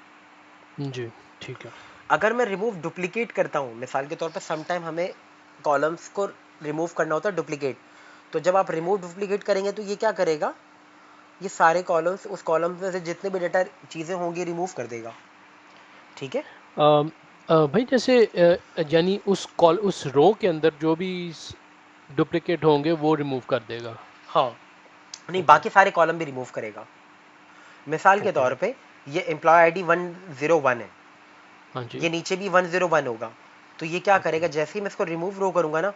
जी, ठीक है। अगर मैं रिमूव डुप्लीकेट करता हूं, मिसाल के तौर पर सम टाइम हमें कॉलम्स को रिमूव करना होता है डुप्लीकेट, तो जब आप रिमूव डुप्लीकेट करेंगे तो ये क्या करेगा, ये सारे कॉलम्स, उस कॉलम्स में से जितने भी डेटा चीज़ें होंगी रिमूव कर देगा। ठीक है। अम, भाई जैसे यानी उस रो के अंदर जो भी डुप्लीकेट होंगे वो रिमूव कर देगा। हाँ, नहीं, ओके, बाकी सारे कॉलम भी रिमूव करेगा। मिसाल के ओके। तौर पे ये एम्प्लॉय आईडी 101 है, हाँ जी, ये नीचे भी 101 होगा, तो ये क्या ओके, करेगा, जैसे ही मैं इसको रिमूव रो करूंगा ना,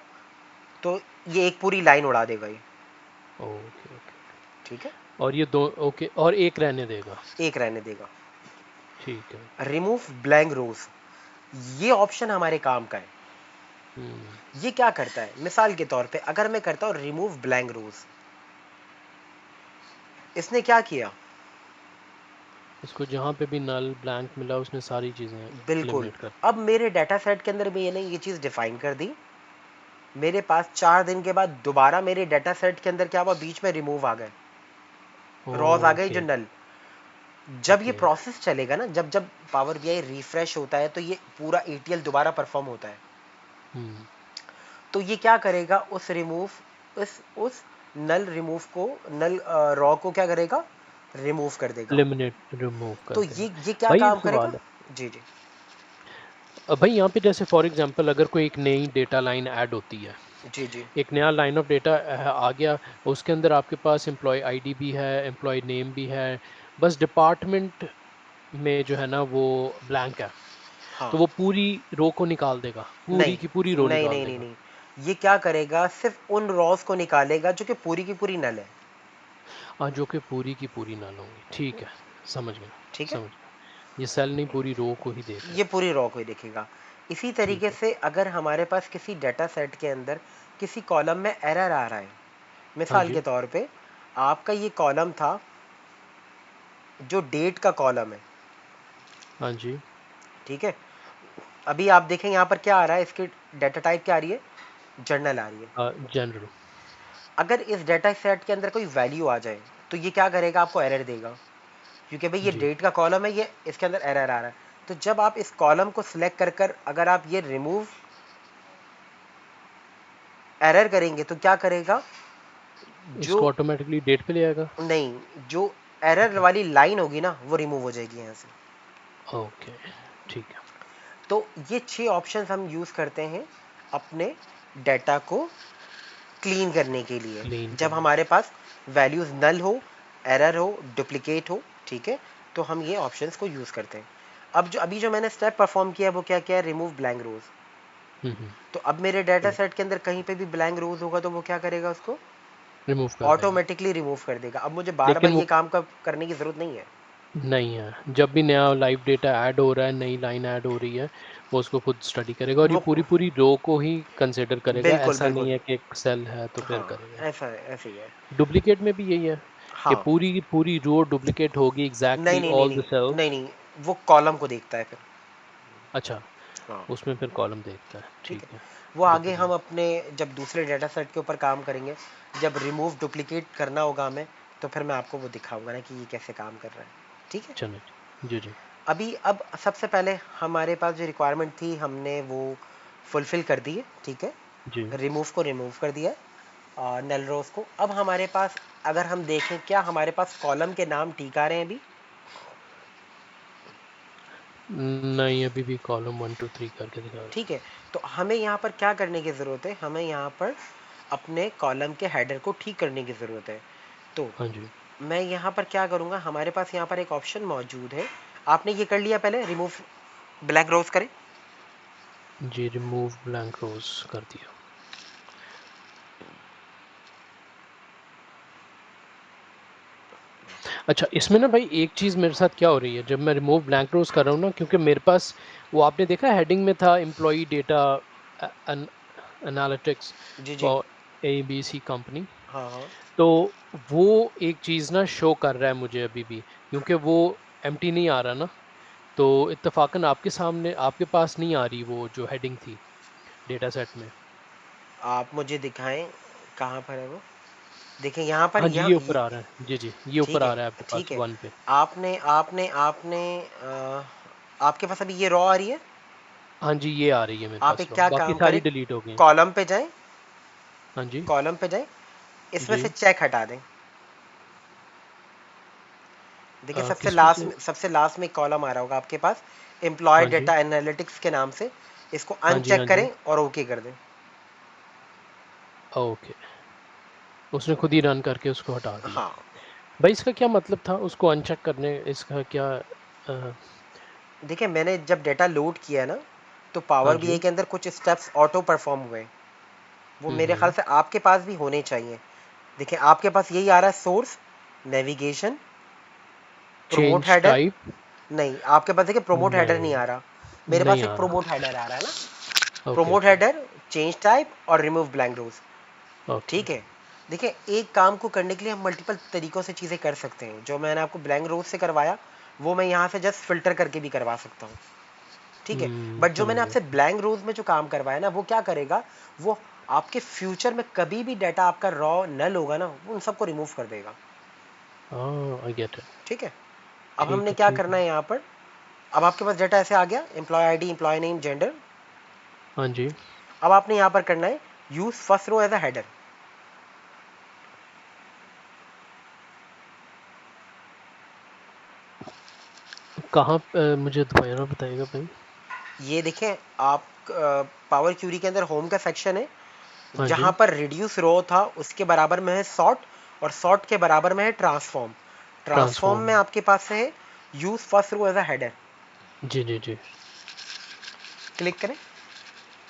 तो ये एक पूरी लाइन उड़ा देगा ये। Okay, okay, okay. ठीक है, और ये दो ओके और एक रहने देगा। एक रहने देगा। ठीक है। रिमूव ब्लैंक रोज, ये ऑप्शन हमारे काम का है। हुँ, ये क्या करता है, मिसाल के तौर पे अगर मैं करता हूं रिमूव ब्लैंक रोज, इसने क्या किया, इसको जहाँ पे भी नल ब्लैंक मिला उसने सारी चीज़ें बिल्कुल, एलिमिनेट कर दी। अब मेरे डाटा सेट के अंदर मैंने ये चीज़ डिफाइन कर दी, मेरे पास 4 दिन के बाद दोबारा मेरे डाटा सेट के अंदर क्या हुआ, बीच में रिमूव आ गए, रॉज आ गई जो ओके, नल। जब ये ओके। प्रोसेस चलेगा ना, जब जब पावर बीआई रिफ्रेश होता है तो ये पूरा एटीएल दोबारा परफॉर्म होता है। हुँ, तो ये क्या करेगा, उस रिमूव, उस नल रिमूव को, नल रॉ को क्या करेगा, रिमूव कर देगा। एलिमिनेट रिमूव कर तो देगा। ये क्या भाई एक काम करेगा। सवाल है। जी जी। भाई यहाँ पे जैसे फॉर एग्ज़ाम्पल अगर कोई एक नई डेटा लाइन ऐड होती है, जी जी। एक नया लाइन ऑफ डेटा आ गया, उसके अंदर आपके पास एम्प्लॉयी आईडी भी है, एम्प्लॉयी नेम भी है, बस डिपार्टमेंट में जो है ना वो ब्लैंक है, हाँ, तो वो पूरी रो को निकाल देगा, पूरी नहीं की पूरी रो नहीं निकाल नहीं नहीं देगा। नहीं, ये क्या करेगा, सिर्फ उन रॉस को निकालेगा जो कि पूरी की पूरी नल है। जो कि पूरी की पूरी नल होंगी। ठीक है, समझ गया, ठीक है, समझ गया। ये सेल नहीं पूरी रो को ही देख रहा ये है। पूरी रॉ को ही देखेगा। इसी ठीक तरीके है। से अगर हमारे पास किसी डेटा सेट के अंदर किसी कॉलम में एरर आ रहा है, हाँ मिसाल जी, के तौर पे आपका ये कॉलम था जो डेट का कॉलम है। हाँ जी, ठीक है, अभी आप देखें यहाँ पर क्या आ रहा है, इसकी डेटा टाइप क्या आ रही है, जर्नल आ रही है। जनरल। अगर इस डेटा सेट के अंदर कोई वैल्यू आ जाए तो ये क्या करेगा, आपको एरर देगा, क्योंकि भाई ये जी, डेट का कॉलम है, ये इसके अंदर एरर आ रहा है। तो जब आप इस कॉलम को सिलेक्ट कर कर अगर आप ये रिमूव एरर करेंगे तो क्या करेगा, इसको जो, ऑटोमैटिकली डेट पे ले आएगा? नहीं, जो एरर ओके, वाली लाइन होगी ना वो रिमूव हो जाएगी यहाँ से। ओके, ठीक है। तो ये 6 ऑप्शंस हम यूज करते हैं अपने डेटा को क्लीन करने के लिए, क्लीन जब करने के हमारे लिए। पास वैल्यूज नल हो, एरर हो, डुप्लीकेट हो। ठीक है, तो हम ये ऑप्शंस को यूज करते हैं। अब जो अभी जो मैंने स्टेप परफॉर्म किया वो क्या क्या है, रिमूव ब्लैंक रोज। हुँ, हुँ, तो अब मेरे डाटा ठीक। सेट के अंदर कहीं पे भी ब्लैंक रोज होगा तो वो क्या करेगा, उसको रिमूव कर देगा। ऑटोमेटिकली रिमूव कर देगा। अब मुझे बार बार लेकिन ये वो काम करने की जरूरत नहीं है। नहीं है, जब भी नया लाइव डेटा ऐड हो रहा है, नई लाइन ऐड हो रही है, वो उसको खुद स्टडी करेगा और ये वो पूरी-पूरी रो को ही कंसिडर करेगा, बिल्कुल ऐसा बिल्कुल। नहीं है कि एक सेल है तो फिर हाँ, करेगा। ऐसा है, ऐसे ही है। डुप्लीकेट में भी यही है कि हाँ, पूरी की पूरी रो डुप्लीकेट होगी नहीं एग्ज़ैक्टली नहीं नहीं ऑल द नहीं, सेल्स। नहीं नहीं, वो कॉलम को देखता है फिर। अच्छा, हाँ, उसमें फिर कॉलम देखता है, ठीक है, ठीक है। वो आगे हम डुप्लीकेट अपने जब दूसरे डाटा सेट के ऊपर काम करेंगे, जब रिमूव डुप्लीकेट करना होगा हमें, तो फिर मैं आपको वो दिखाऊंगा ना कि ये कैसे काम कर रहा है। ठीक है, चलें। जी, जी। अभी अब सबसे पहले हमारे पास जो रिक्वायरमेंट थी हमने वो फुलफिल कर दी है। ठीक है, जी। रिमूव को रिमूव कर दिया है, नल रोज को। अब हमारे पास अगर हम देखें, क्या हमारे पास कॉलम के नाम ठीक आ रहे हैं अभी। नहीं, अभी भी कॉलम 1 2 3 करके दिखा रहा ठीक है। है, तो हमें यहाँ पर क्या करने की ज़रूरत है, हमें यहाँ पर अपने कॉलम के हेडर को ठीक करने की ज़रूरत है। तो हाँ जी। मैं यहाँ पर क्या करूँगा, हमारे पास यहाँ पर एक ऑप्शन मौजूद है। आपने ये कर लिया, पहले रिमूव ब्लैक रोज करें। जी, रिमूव ब्लैंक रोज कर दिया। अच्छा, इसमें ना भाई एक चीज़ मेरे साथ क्या हो रही है, जब मैं रिमूव ब्लैंक रोज कर रहा हूँ ना, क्योंकि मेरे पास वो आपने देखा हेडिंग में था एम्प्लॉई डेटा एनालिटिक्स जी जी। For ABC company. हाँ हाँ। तो वो एक चीज़ ना शो कर रहा है मुझे अभी भी, क्योंकि वो एम्प्टी नहीं आ रहा ना। तो इत्तेफाकन आपके सामने, आपके पास नहीं आ रही वो जो हेडिंग थी डेटा सेट में। आप मुझे दिखाएं कहाँ पर है वो। देखिए यहाँ पर, हाँ जी, यहाँ ये ऊपर आ रहा है। जी, जी, ये ठीक ऊपर आ है, रहा है आपके पास ठीक है। 1 पे। आपने आपने आपने आपके पास अभी ये रॉ आ रही है। हाँ जी, ये आ रही है मेरे आप पास एक रो, क्या बाकी काम करें, सारी डिलीट हो गई। कॉलम पे जाएं, हाँ जी, कॉलम पे जाएं, इसमें से जी। चेक हटा दें। देखिए किसमें से? सबसे लास्ट में एक कॉलम आ रहा होगा आपके पास, एम्प्लॉय हाँ जी, डेटा एनालिटिक्स के नाम से। इसको हाँ जी, अनचेक हाँ जी। करें और ओके कर दें। ओके, उसने खुद ही रन करके उसको हटा दिया। हाँ। भाई इसका क्या मतलब था उसको अनचेक करने, इसका क्या अ, देखिए मैंने जब डेटा लोड किया ना, तो हाँ पावर जी। बीआई के अंदर कुछ स्टेप्स ऑटो परफॉर्म हुए। वो मेरे ख्याल हुँ। से आपके पास भी होने चाहिए। देखिए आपके पास यही आ रहा है, source, navigation, promote change header. Type. नहीं, आपके पास देखिए प्रोमोट हेडर नहीं नहीं, आ रहा। मेरे पास नहीं एक आ रहा। प्रोमोट हेडर आ रहा है ना। Okay, promote okay, header, change type और रिमूव ब्लैंक रोज। ओके। ठीक है। देखिए एक काम को करने के लिए हम मल्टीपल तरीकों से चीज़ें कर सकते हैं। जो मैंने आपको ब्लैंक रोज से करवाया, वो मैं यहाँ से जस्ट फिल्टर करके भी करवा सकता हूँ। ठीक है। बट जो समझ मैंने गया। आपसे ब्लैंक रोज में जो काम करवाया ना, वो क्या करेगा, वो आपके फ्यूचर में कभी भी डाटा आपका रॉ नल होगा ना, वो उन सबको रिमूव कर देगा। हाँ, आई गेट इट। ठीक है। अब ठीक हमने है, क्या ठीक करना है। है यहाँ पर, अब आपके पास डाटा ऐसे आ गया, employee ID, employee name, gender. हाँ जी। अब आपने यहाँ पर करना है use first row as a header. कहाँ मुझे दोबारा बताइएगा भाई? ये देखें आप, पावर क्यूरी के अंदर होम का सेक्शन है। हाँ जहां जी, पर रिड्यूस रो था, उसके बराबर में है सॉर्ट, और सॉर्ट के बराबर में है ट्रांसफॉर्म। Transform transform. में आपके पास है use first row as a header. जी, जी, जी। क्लिक करें।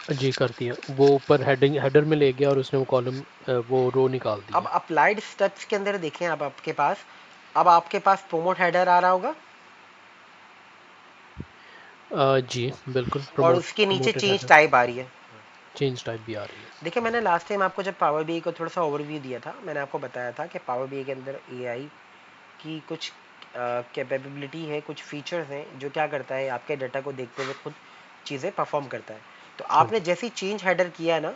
जी, कर दिया। वो ऊपर हेडर में ले गया और उसने वो कॉलम वो रो निकाल अब दिया। अप्लाइड स्टेप्स के अंदर देखें, अब आपके पास प्रोमोट हेडर आ रहा होगा, जी, बिल्कुल और उसके नीचे प्रमोटेड चेंज हेडर। टाइप आ रही है। चेंज टाइप भी आ रही है। देखिए मैंने लास्ट टाइम आपको जब पावर बीआई को थोड़ा सा ओवरव्यू दिया था, मैंने आपको बताया था कि पावर बीआई के अंदर एआई की कुछ कैपेबिलिटी है, कुछ फीचर्स हैं जो क्या करता है, आपके डाटा को देखते हुए खुद चीज़ें परफॉर्म करता है। तो हाँ आपने जी। जैसे ही चेंज हेडर किया ना,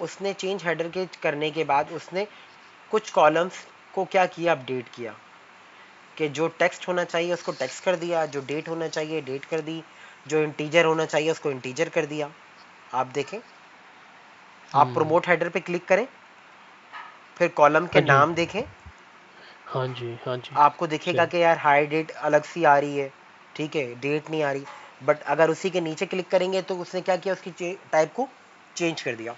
उसने चेंज हेडर के करने के बाद उसने कुछ कॉलम्स को क्या किया, अपडेट किया। कि जो टेक्स्ट होना चाहिए उसको टेक्स्ट कर दिया, जो डेट होना चाहिए डेट कर दी, जो इंटीजर होना चाहिए उसको इंटीजर कर दिया। आप देखें, आप हुँ। प्रोमोट हेडर पे क्लिक करें, फिर कॉलम के हाँ जी। नाम देखें। हाँ जी, हाँ जी। आपको दिखेगा चेक। कि यार हाई डेट अलग सी आ रही है, ठीक है, डेट नहीं आ रही। बट अगर उसी के नीचे क्लिक करेंगे तो उसने क्या किया, उसकी टाइप को चेंज कर दिया।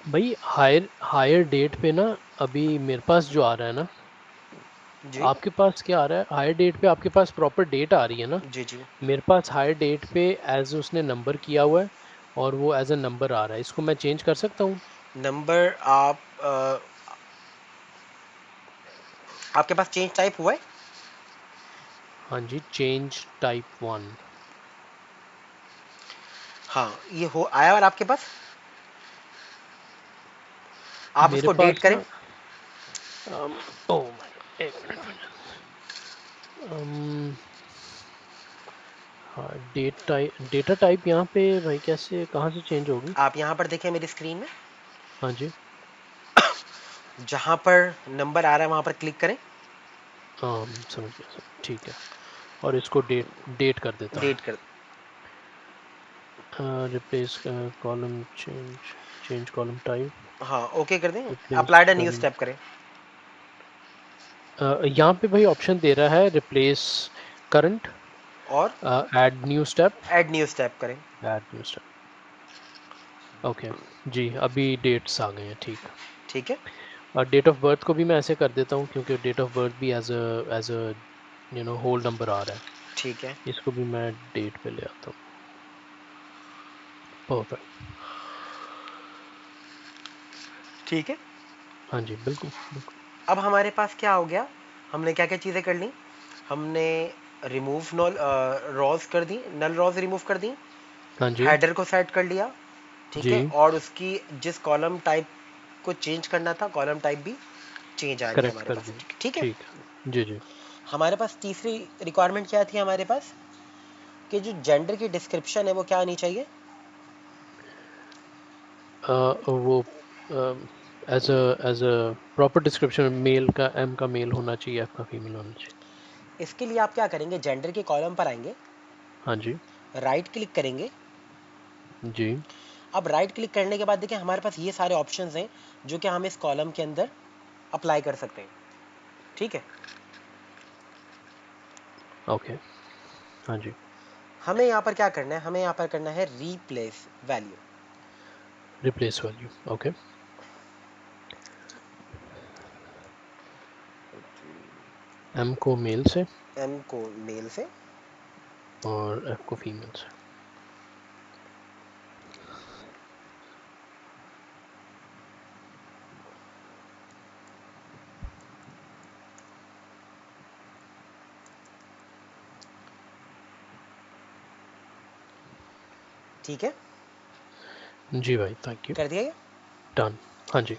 भई हायर हायर डेट पे ना, अभी मेरे पास जो आ रहा है ना, जी आपके पास क्या आ रहा है? हायर डेट पे आपके पास प्रॉपर डेट आ रही है ना? जी जी। मेरे पास हायर डेट पे एज़ उसने नंबर किया हुआ है और वो एज़ अ नंबर आ रहा है। इसको मैं चेंज कर सकता हूँ? नंबर आप आपके पास चेंज टाइप हुआ है। हाँ जी, चेंज टाइप 1। हाँ, ये हो आया और आपके पास, आप मेरे उसको डेट पास करें। ना अम, ओह माय गॉड! 1 मिनट। अम, हाँ, डेटा टाइप यहाँ पे भाई कैसे, कहाँ से चेंज होगी? आप यहाँ पर देखें मेरी स्क्रीन में, हाँ जी। जहाँ पर नंबर आ रहा है वहाँ पर क्लिक करें। समझ गया, ठीक है। और इसको डेट डेट कर देता हूँ। डेट कर। Replace column change, change column type, हाँ, ओके कर दें। Replace applied a new current. Step करें। यहाँ पे भाई ऑप्शन दे रहा है रिप्लेस करंट, और add new step, add new step करें। Add new step. ओके, जी, अभी डेट्स आ गए हैं, ठीक। ठीक है। डेट ऑफ बर्थ को भी मैं ऐसे कर देता हूँ क्योंकि डेट ऑफ बर्थ भी एज अ होल नंबर आ रहा है। ठीक है। इसको भी मैं डेट पे ले आता हूँ। परफेक्ट। ठीक है। हाँ जी, बिल्कुल, बिल्कुल। अब हमारे पास क्या हो गया, हमने क्या क्या चीज़ें कर ली, हमने रिमूव नॉल रॉज कर दी, नल रॉज रिमूव कर दी, हाँ जी, हेडर को सेट कर लिया, ठीक जी, है, और उसकी जिस कॉलम टाइप को चेंज करना था कॉलम टाइप भी चेंज आ रही है करेक्ट हमारे कर पास, दिया। ठीक है। ठीक है। जी, जी। हमारे पास तीसरी रिक्वायरमेंट क्या थी हमारे पास, कि जो जेंडर की डिस्क्रिप्शन है वो क्या आनी चाहिए। वो as a proper description male का एम का मेल होना चाहिए, एफ का फीमेल होना चाहिए। इसके लिए आप क्या करेंगे, जेंडर के कॉलम पर आएंगे, हाँ जी, राइट क्लिक करेंगे। जी, अब राइट क्लिक करने के बाद देखिए हमारे पास ये सारे ऑप्शंस हैं जो कि हम इस कॉलम के अंदर अप्लाई कर सकते हैं, ठीक है। ओके। हाँ जी, हमें यहाँ पर क्या करना है, हमें यहाँ पर करना है replace value. Replace value, okay. M को मेल से एम को मेल से, और एफ को फीमेल से। ठीक है, जी भाई, थैंक यू। कर दिया ये। डन। हाँ जी।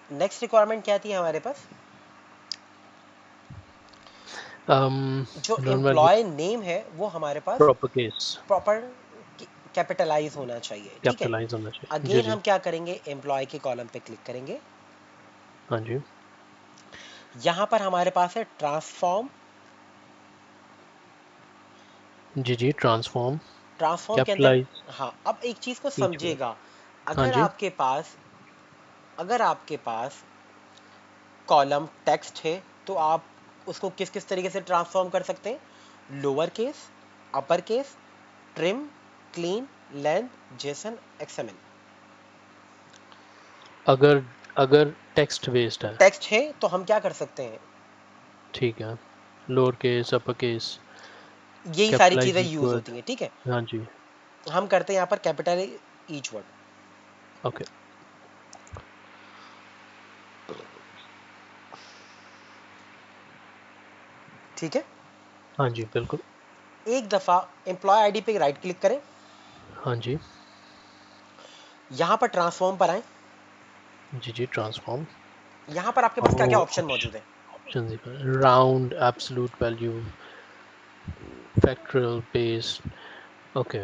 नेक्स्ट रिक्वायरमेंट क्या थी हमारे पास, जो नॉर्मली एम्प्लॉय नेम है वो हमारे पास प्रॉपर केस प्रॉपर कैपिटलाइज होना चाहिए, ठीक है। कैपिटलाइज होना चाहिए। जी, अगेन जी। हम क्या करेंगे, एम्प्लॉय के कॉलम पे क्लिक करेंगे। हाँ जी, यहां पर हमारे पास है ट्रांसफॉर्म। जी, जी, ट्रांसफॉर्म ट्रांसफॉर्म के अंदर, कैपिटलाइज हाँ, अब एक चीज को ईच वर्ड। समझिएगा, हाँ अगर जी, आपके पास अगर आपके पास कॉलम टेक्स्ट है तो आप उसको किस किस तरीके से ट्रांसफॉर्म कर सकते हैं, lower case, upper case, trim, clean, length, Jason, XML. अगर अगर टेक्स्ट बेस्ड है, टेक्स्ट है तो हम क्या कर सकते हैं, ठीक है, लोअर केस, अपर केस, यही सारी कैपिटलाइज चीजें ईच यूज वर्ड। होती हैं, ठीक है। हाँ जी, हम करते हैं यहाँ पर कैपिटल ईच वर्ड, ओके। ठीक है। हाँ जी, बिल्कुल। एक दफा एम्प्लॉय आईडी पे राइट क्लिक करें, हाँ जी, यहां पर ट्रांसफॉर्म पर आए। जी, जी, ट्रांसफॉर्म। यहां पर आपके पास क्या क्या ओह! ऑप्शन मौजूद है, options round, absolute value, factorial, base. Okay.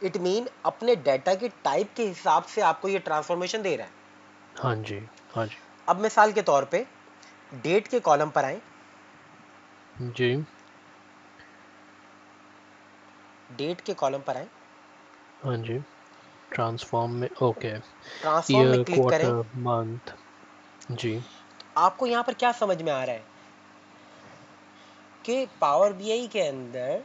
It mean अपने डाटा के टाइप के हिसाब से आपको ये ट्रांसफॉर्मेशन दे रहा है। हाँ जी, हाँ जी, अब मिसाल के तौर पे डेट के कॉलम पर आए, जी, डेट के कॉलम पर आए, हाँ जी, ट्रांसफॉर्म में ओके। ट्रांसफॉर्म में ईयर, क्लिक करें। Quarter, month. जी, आपको यहां पर क्या समझ में आ रहा है कि पावर बीआई के अंदर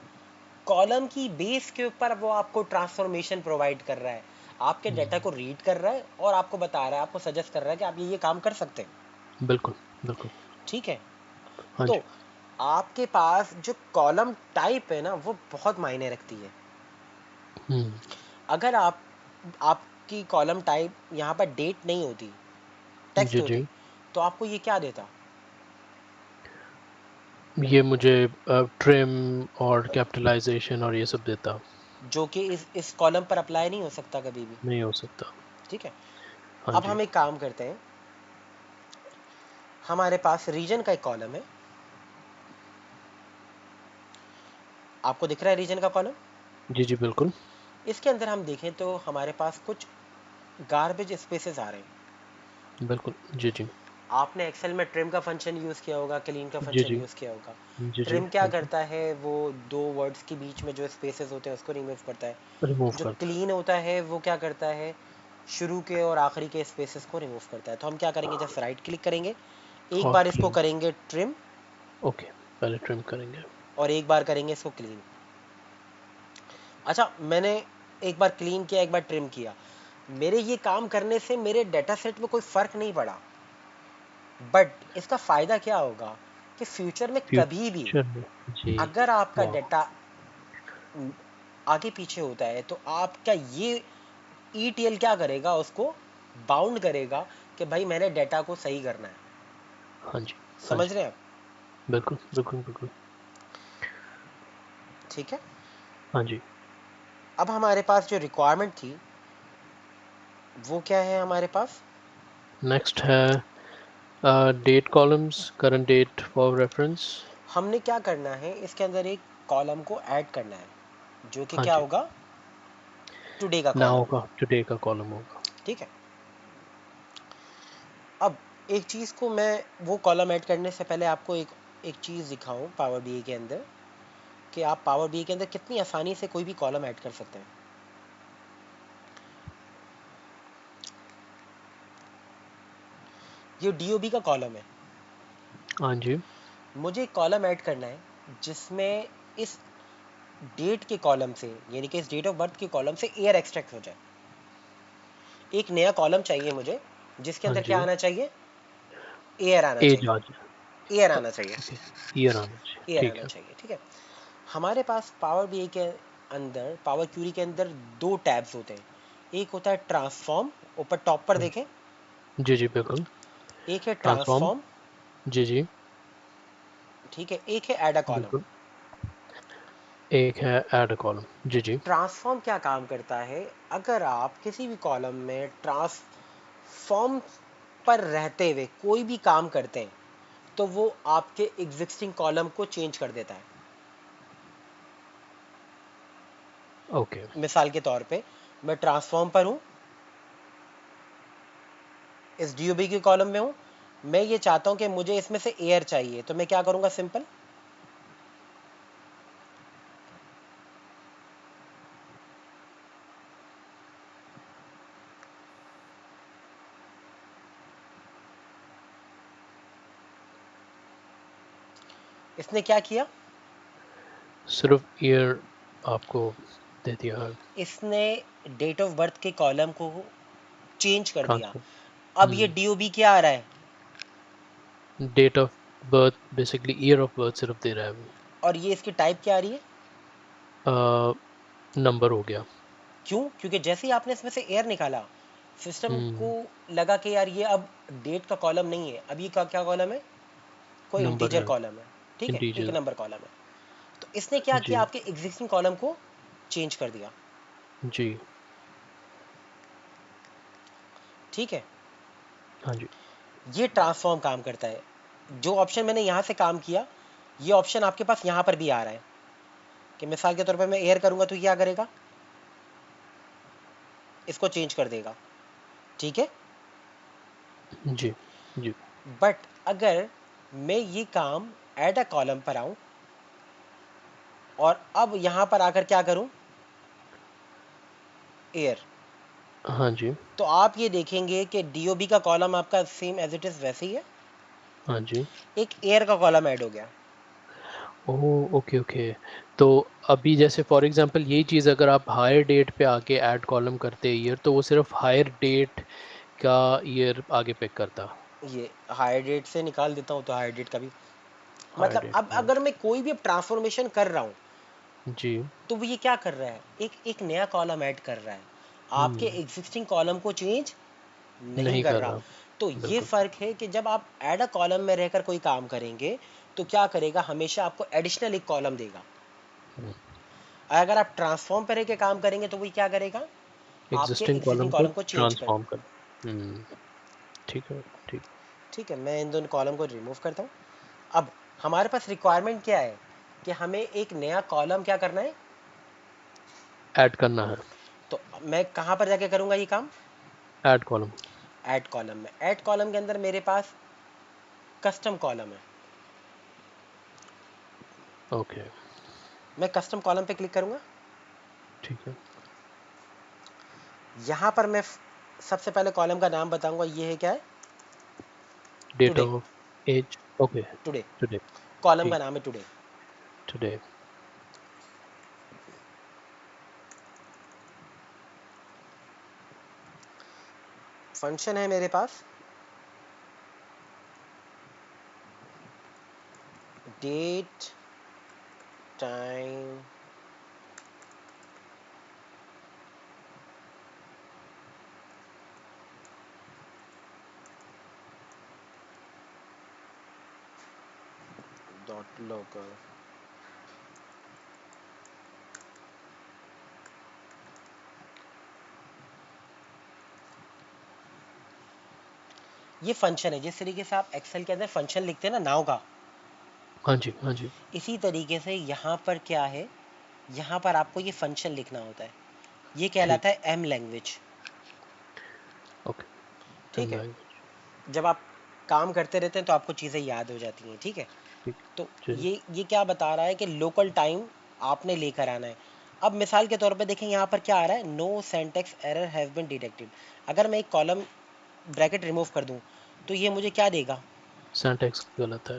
कॉलम की बेस के ऊपर वो आपको ट्रांसफॉर्मेशन प्रोवाइड कर रहा है, आपके डाटा को रीड कर रहा है और आपको बता रहा है, आपको सजेस्ट कर रहा है कि आप ये काम कर सकते हैं, बिल्कुल, बिल्कुल। ठीक है। हाँ तो जी, आपके पास जो कॉलम टाइप है ना वो बहुत मायने रखती है। हुँ, अगर आपकी कॉलम टाइप यहाँ पर डेट नहीं होती, टेक्स्ट जी, होती, जी। तो आपको ये क्या देता, ये मुझे ट्रिम और कैपिटलाइज़ेशन और ये सब देता, जो कि इस कॉलम पर अप्लाई नहीं हो सकता कभी भी, नहीं हो सकता। ठीक है। हाँ अब जी, हम एक काम करते हैं, हमारे पास रीजन का एक कॉलम है, आपको दिख रहा है रीजन का कॉलम। जी, जी, बिल्कुल। इसके अंदर हम देखें तो हमारे पास कुछ गार्बेज स्पेसेस आ रहे हैं। बिल्कुल, जी, जी। आपने एक्सेल में ट्रिम का फंक्शन यूज़ किया होगा, क्लीन का जी, फंक्शन जी। यूज़ किया होगा। जी, जी, ट्रिम क्या बिल्कुल। करता है, वो दो वर्ड्स के बीच में जो स्पेसेस होते हैं उसको रिमूव करता है। रिमूव जो करता है। क्लीन होता है वो क्या करता है, शुरू के और आखिरी के स्पेसेस को रिमूव करता है। तो हम क्या करेंगे, जस्ट राइट क्लिक करेंगे, एक और बार इसको क्लीन, करेंगे ट्रिम ओके, पहले ट्रिम करेंगे। और एक बार करेंगे इसको क्लीन। अच्छा, मैंने एक बार क्लीन किया, एक बार ट्रिम किया, मेरे ये काम करने से मेरे डेटा सेट में कोई फर्क नहीं पड़ा, बट इसका फायदा क्या होगा कि फ्यूचर में कभी भी फ्यूचर में। जी। अगर आपका वाह। डेटा आगे पीछे होता है तो आपका ये ईटीएल क्या करेगा, उसको बाउंड करेगा कि भाई मैंने डेटा को सही करना है। हाँ जी। हाँ समझ जी। रहे हैं आप? बिल्कुल बिल्कुल बिल्कुल। ठीक है। हाँ जी। अब हमारे पास जो रिक्वायरमेंट थी वो क्या है हमारे पास? नेक्स्ट है date columns, current date for reference. हमने क्या करना है, इसके अंदर एक कॉलम को ऐड करना है जो कि हाँ क्या जी। होगा, टुडे का नाउ कॉलम। का टुडे का कॉलम होगा। ठीक है। अब एक चीज़ को मैं, वो कॉलम ऐड करने से पहले आपको एक एक चीज़ दिखाऊं पावर बीए के अंदर, कि आप पावर बीए के अंदर कितनी आसानी से कोई भी कॉलम ऐड कर सकते हैं। ये डीओबी का कॉलम है। हाँ जी। मुझे एक कॉलम ऐड करना है जिसमें इस डेट के कॉलम से, यानी कि इस डेट ऑफ बर्थ के कॉलम से एयर एक्सट्रैक्ट हो जाए। एक नया कॉलम चाहिए मुझे जिसके हाँ अंदर क्या जी। आना चाहिए, एयर आना एज चाहिए। आ जाए। एयर आना चाहिए। ओके। ईयर आना चाहिए, एयर ठीक आना है। चाहिए। ठीक है। हमारे पास पावर बीए के अंदर, पावर क्यूरी के अंदर दो टैब्स होते हैं। एक होता है ट्रांसफॉर्म, ऊपर टॉप पर हाँ देखें। जी जी बिल्कुल। एक है ट्रांसफॉर्म। ट्रांसफॉर्म। जी जी ठीक है। एक है ऐड अ कॉलम। बिल्कुल। एक है ऐड कॉलम। जी जी। ट्रांसफॉर्म क्या काम करता है, अगर आप किसी भी कॉलम में ट्रांसफॉर्म पर रहते हुए कोई भी काम करते हैं तो वो आपके एग्जिस्टिंग कॉलम को चेंज कर देता है। ओके। मिसाल के तौर पे मैं ट्रांसफॉर्म पर हूं, इस डीओबी के कॉलम में हूं, मैं ये चाहता हूं कि मुझे इसमें से एयर चाहिए, तो मैं क्या करूंगा, सिंपल इसने क्या किया, सिर्फ ईयर आपको दे दिया है। इसने डेट ऑफ बर्थ के कॉलम को चेंज कर दिया। अब ये ट्रांसफॉर्म। डीओबी क्या आ रहा है, date of birth, basically year of birth सिर्फ दे रहा है वो। और ये इसकी टाइप क्या आ रही है। नंबर हो गया। क्यों? क्योंकि जैसे ही आपने इसमें से एयर निकाला, सिस्टम को हम्म। लगा कि यार ये अब डेट का कॉलम नहीं है, अब ये का क्या कॉलम है, कोई नंबर इंटीजर है। कॉलम है। ठीक है, एक इंटीजर। नंबर कॉलम है। तो इसने क्या किया, जी आपके एग्जिस्टिंग कॉलम को चेंज कर दिया। जी। ठीक है। हाँ जी। ये ट्रांसफॉर्म काम करता है। जो ऑप्शन मैंने यहां से काम किया, ये ऑप्शन आपके पास यहां पर भी आ रहा है, कि मिसाल के तौर पर मैं एयर करूंगा तो ये क्या करेगा, इसको चेंज कर देगा। ठीक है। जी जी। बट अगर मैं ये काम ऐड अ कॉलम पर आऊं और अब यहां पर आकर क्या करूं, एयर, हाँ जी। तो आप ये देखेंगे कि डीओबी का कॉलम आपका सेम एज इट इज वैसे ही है, हाँ जी। एक एयर का कॉलम ऐड हो गया। ओह! Okay, okay. तो अभी जैसे फॉर एग्ज़ाम्पल यही चीज़ अगर आप हायर डेट पे आके ऐड कॉलम करते ईयर, तो वो सिर्फ़ हायर डेट का ईयर आगे पिक करता। ये हायर डेट से निकाल देता हूँ तो हायर डेट का भी, हायर मतलब डेट अब का अगर मैं कोई भी ट्रांसफॉर्मेशन कर रहा हूँ जी। तो वो ये क्या कर रहा है, एक एक नया कॉलम ऐड कर रहा है, आपके हुँ, एग्जिस्टिंग कॉलम को चेंज नहीं नहीं कर कर रहा। रहा। तो ये बिल्कुल। फर्क है कि जब आप ऐड अ कॉलम में रहकर कोई काम करेंगे तो क्या करेगा, हमेशा आपको एडिशनल एक कॉलम देगा। हुँ, अगर आप ट्रांसफॉर्म पर रह के काम करेंगे तो वो क्या करेगा, आपके एक्सिस्टिंग एग्जिस्टिंग कॉलम को कॉलम को चेंज कर। ट्रांसफ़ॉर्म कर। हुँ, ठीक है, ठीक। ठीक है, मैं इन दोनों कॉलम को रिमूव करता हूँ। अब हमारे पास रिक्वायरमेंट क्या है, कि हमें एक नया कॉलम क्या करना है। ऐड करना है, तो मैं कहाँ पर जाके करूँगा ये काम, ऐड कॉलम। ऐड कॉलम में। ऐड कॉलम के अंदर मेरे पास कस्टम कॉलम है। ओके, मैं कस्टम कॉलम पे क्लिक करूँगा। ठीक है। यहाँ पर मैं सबसे पहले कॉलम का नाम बताऊँगा, ये है क्या है, date today. Of age. Okay, today, today. Column का ठीक, नाम है टुडे। टुडे। फंक्शन है मेरे पास डेट टाइम डॉट लोकल। ये फंक्शन है, जिस तरीके से आप एक्सेल के अंदर फंक्शन लिखते हैं ना नाउ का, हाँ जी, हाँ जी। इसी तरीके से यहाँ पर क्या है, यहाँ पर आपको ये फंक्शन लिखना होता है। ये कहलाता ठीक, है एम लैंग्वेज। ओके, ठीक एम है। लैंग्वेज, जब आप काम करते रहते हैं तो आपको चीज़ें याद हो जाती हैं। ठीक है। ठीक, तो जी, ये क्या बता रहा है कि लोकल टाइम आपने लेकर आना है। अब मिसाल के तौर पे देखें, यहाँ पर क्या आ रहा है, no syntax error have been detected. अगर मैं एक कॉलम ब्रैकेट रिमूव कर दूं तो ये मुझे क्या देगा? सिंटैक्स गलत है।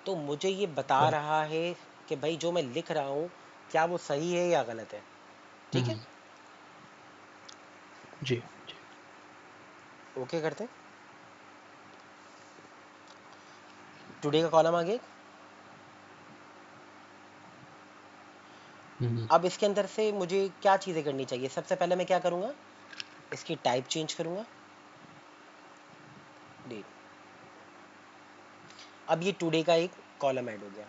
तो मुझे ये बता राइट, रहा है कि भाई जो मैं लिख रहा हूँ क्या वो सही है या गलत है। ठीक है। हुँ, जी, जी, ओके करते हैं। टुडे का कॉलम आ गया। हुँ, अब इसके अंदर से मुझे क्या चीज़ें करनी चाहिए? सबसे पहले मैं क्या करूँगा, इसकी टाइप चेंज करूँगा, डेट। अब ये टुडे का एक कॉलम ऐड हो गया।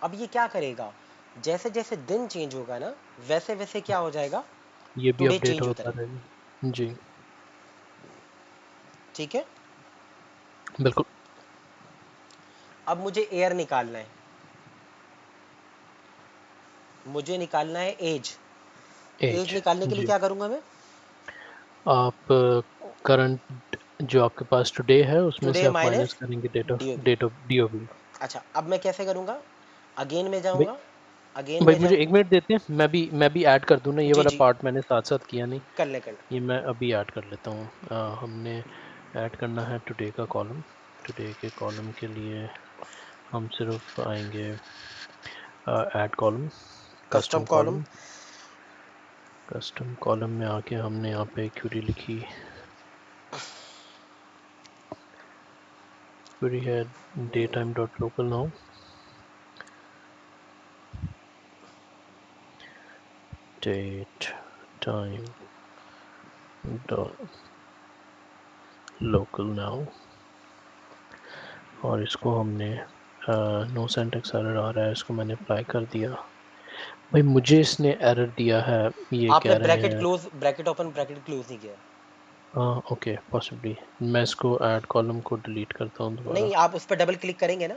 अब ये क्या करेगा, जैसे जैसे दिन चेंज होगा ना, वैसे वैसे क्या हो जाएगा, ये भी टुडे अपडेट चेंज होता होता रहेगा। रहेगा। जी, ठीक है। बिल्कुल, अब मुझे एयर निकालना है, मुझे निकालना है एज। एज ऐज, निकालने के लिए जी। क्या करूँगा मैं? आप करंट जो आपके पास टुडे है, उसमें से टुडे आप माइनस माइनस करेंगे DOB। Date of DOB. अच्छा, अब मैं कैसे करूँगा? अगेन में भई जाऊँगा, अगेन भई में मुझे जाऊँ। 1 मिनट देते हैं, मैं भी ऐड कर दूँ ना, ये जी वाला जी, पार्ट मैंने साथ-साथ किया नहीं, कर ले कर ले। ये मैं अभी ऐड कर लेता हूँ। हमने ऐड करना है टुडे का कॉलम, टुडे के कॉलम के लिए हम सिर्फ आएँगे add column, custom custom column. Column, custom column में आके हमने यहाँ पे क्वेरी लिखी, क्वेरी है datetime dot local now, date time dot local now, और इसको हमने नो सिंटैक्स एरर आ रहा है, इसको मैंने अप्लाई कर दिया। भाई मुझे इसने एरर दिया है, ये आपने कह रहे ब्रैकेट हैं close, bracket open bracket close नहीं किया। ओके पॉसिबली मैं इसको ऐड कॉलम को डिलीट करता हूँ दोबारा। नहीं, आप उस पर डबल क्लिक करेंगे ना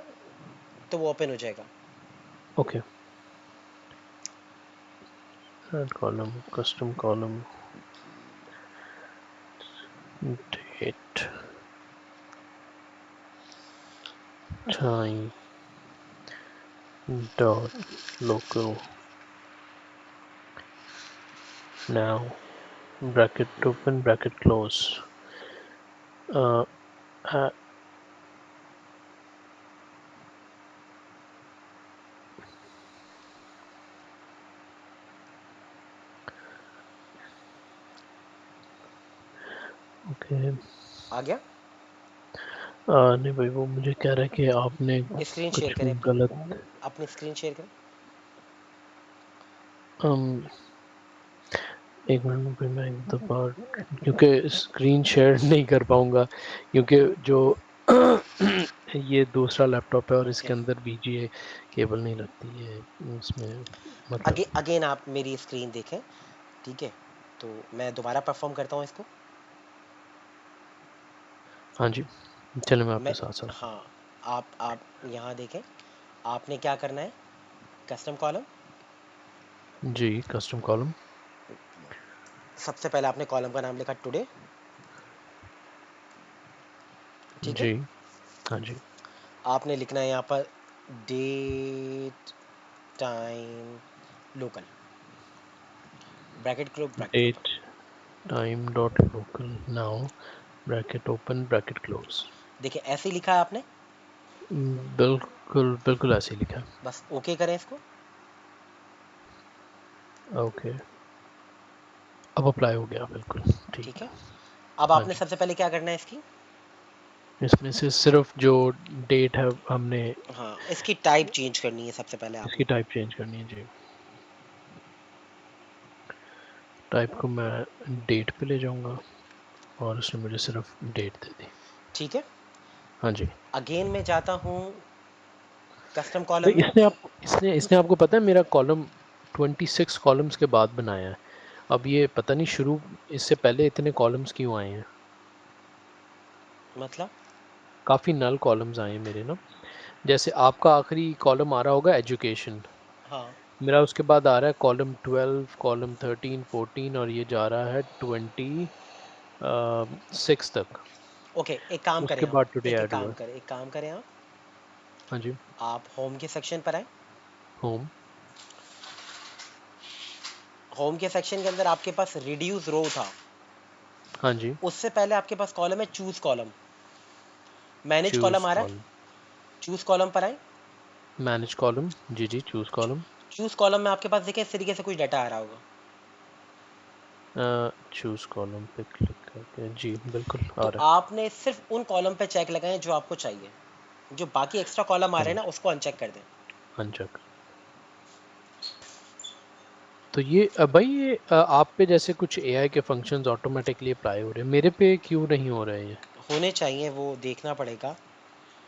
तो वो ओपन हो जाएगा। Okay, add column, custom column, date time dot local now, bracket open bracket close. Okay, आ गया। नहीं भाई वो मुझे कह रहा है कि आपने स्क्रीन शेयर कुछ करें अपनी, गलत अपनी स्क्रीन शेयर करें। um, एक मिनट में फिर मैं एक दफ़ा, क्योंकि स्क्रीन शेयर नहीं कर पाऊँगा, क्योंकि जो ये दूसरा लैपटॉप है और ओके। इसके अंदर वीजीए केबल नहीं लगती है इसमें, मतलब अगेन आप मेरी स्क्रीन देखें। ठीक है। तो मैं दोबारा परफॉर्म करता हूँ इसको। हाँ जी, चलिए मैं मैं, आपके साथ-साथ हूँ। हाँ, आप यहाँ देखें। आपने क्या करना है, कस्टम कॉलम। जी, कस्टम कॉलम, सबसे पहले आपने कॉलम का नाम लिखा टुडे। ठीक है। जी, हाँ जी, आपने लिखना है यहाँ पर date time local, bracket close bracket date open. Time dot local now, bracket open bracket close. देखिए ऐसे ही लिखा है आपने। बिल्कुल, बिल्कुल ऐसे ही लिखा है। बस ओके करें इसको। ओके, अब अप्लाई हो गया बिल्कुल, ठीक ठीक। है। अब हाँ आपने जी, सबसे पहले क्या करना है इसकी, इसमें से सिर्फ जो डेट है हमने हाँ इसकी टाइप चेंज करनी है सबसे पहले इसकी आपने। टाइप चेंज करनी है जी। टाइप को मैं डेट पे ले जाऊंगा और उसने मुझे सिर्फ डेट दे दी। ठीक है, हाँ जी। अगेन मैं जाता हूँ कस्टम भाई कॉलम में। इसने इसने आपको पता है मेरा कॉलम 26 कॉलम्स के बाद बनाया है। अब ये पता नहीं शुरू इससे पहले इतने कॉलम्स क्यों आए हैं। मतलब काफ़ी नल कॉलम्स आए हैं मेरे ना। जैसे आपका आखिरी कॉलम आ रहा होगा एजुकेशन, हाँ, मेरा उसके बाद आ रहा है कॉलम 12, कॉलम 13, 14 और ये जा रहा है 26 तक। ओके एक काम करें उसके आप, बाद टुडे एक ऐड हुआ काम है। करें, एक काम करें हाँ जी। आप होम के सेक्शन पर आए। होम। होम के सेक्शन के अंदर आपके पास रिड्यूस रो था, हाँ जी। उससे पहले आपके पास कॉलम है choose column, manage choose column आ रहा कॉलम। है, चूज कॉलम पर आए। Manage column. जी जी, चूज कॉलम। चूज कॉलम में आपके पास देखें इस तरीके से कुछ डाटा आ रहा होगा। चूज कॉलम पे क्लिक करके जी बिल्कुल आ तो रहा आपने सिर्फ उन कॉलम पे चेक लगाएं जो आपको चाहिए, जो बाकी एक्स्ट्रा कॉलम आ है। रहे हाँ हैं ना जी। उसको अनचेक कर दें। अनचेक। तो ये भाई ये आप पे जैसे कुछ एआई के फंक्शंस ऑटोमेटिकली अप्लाई हो रहे हैं, मेरे पे क्यों नहीं हो रहे हैं ये? होने चाहिए, वो देखना पड़ेगा।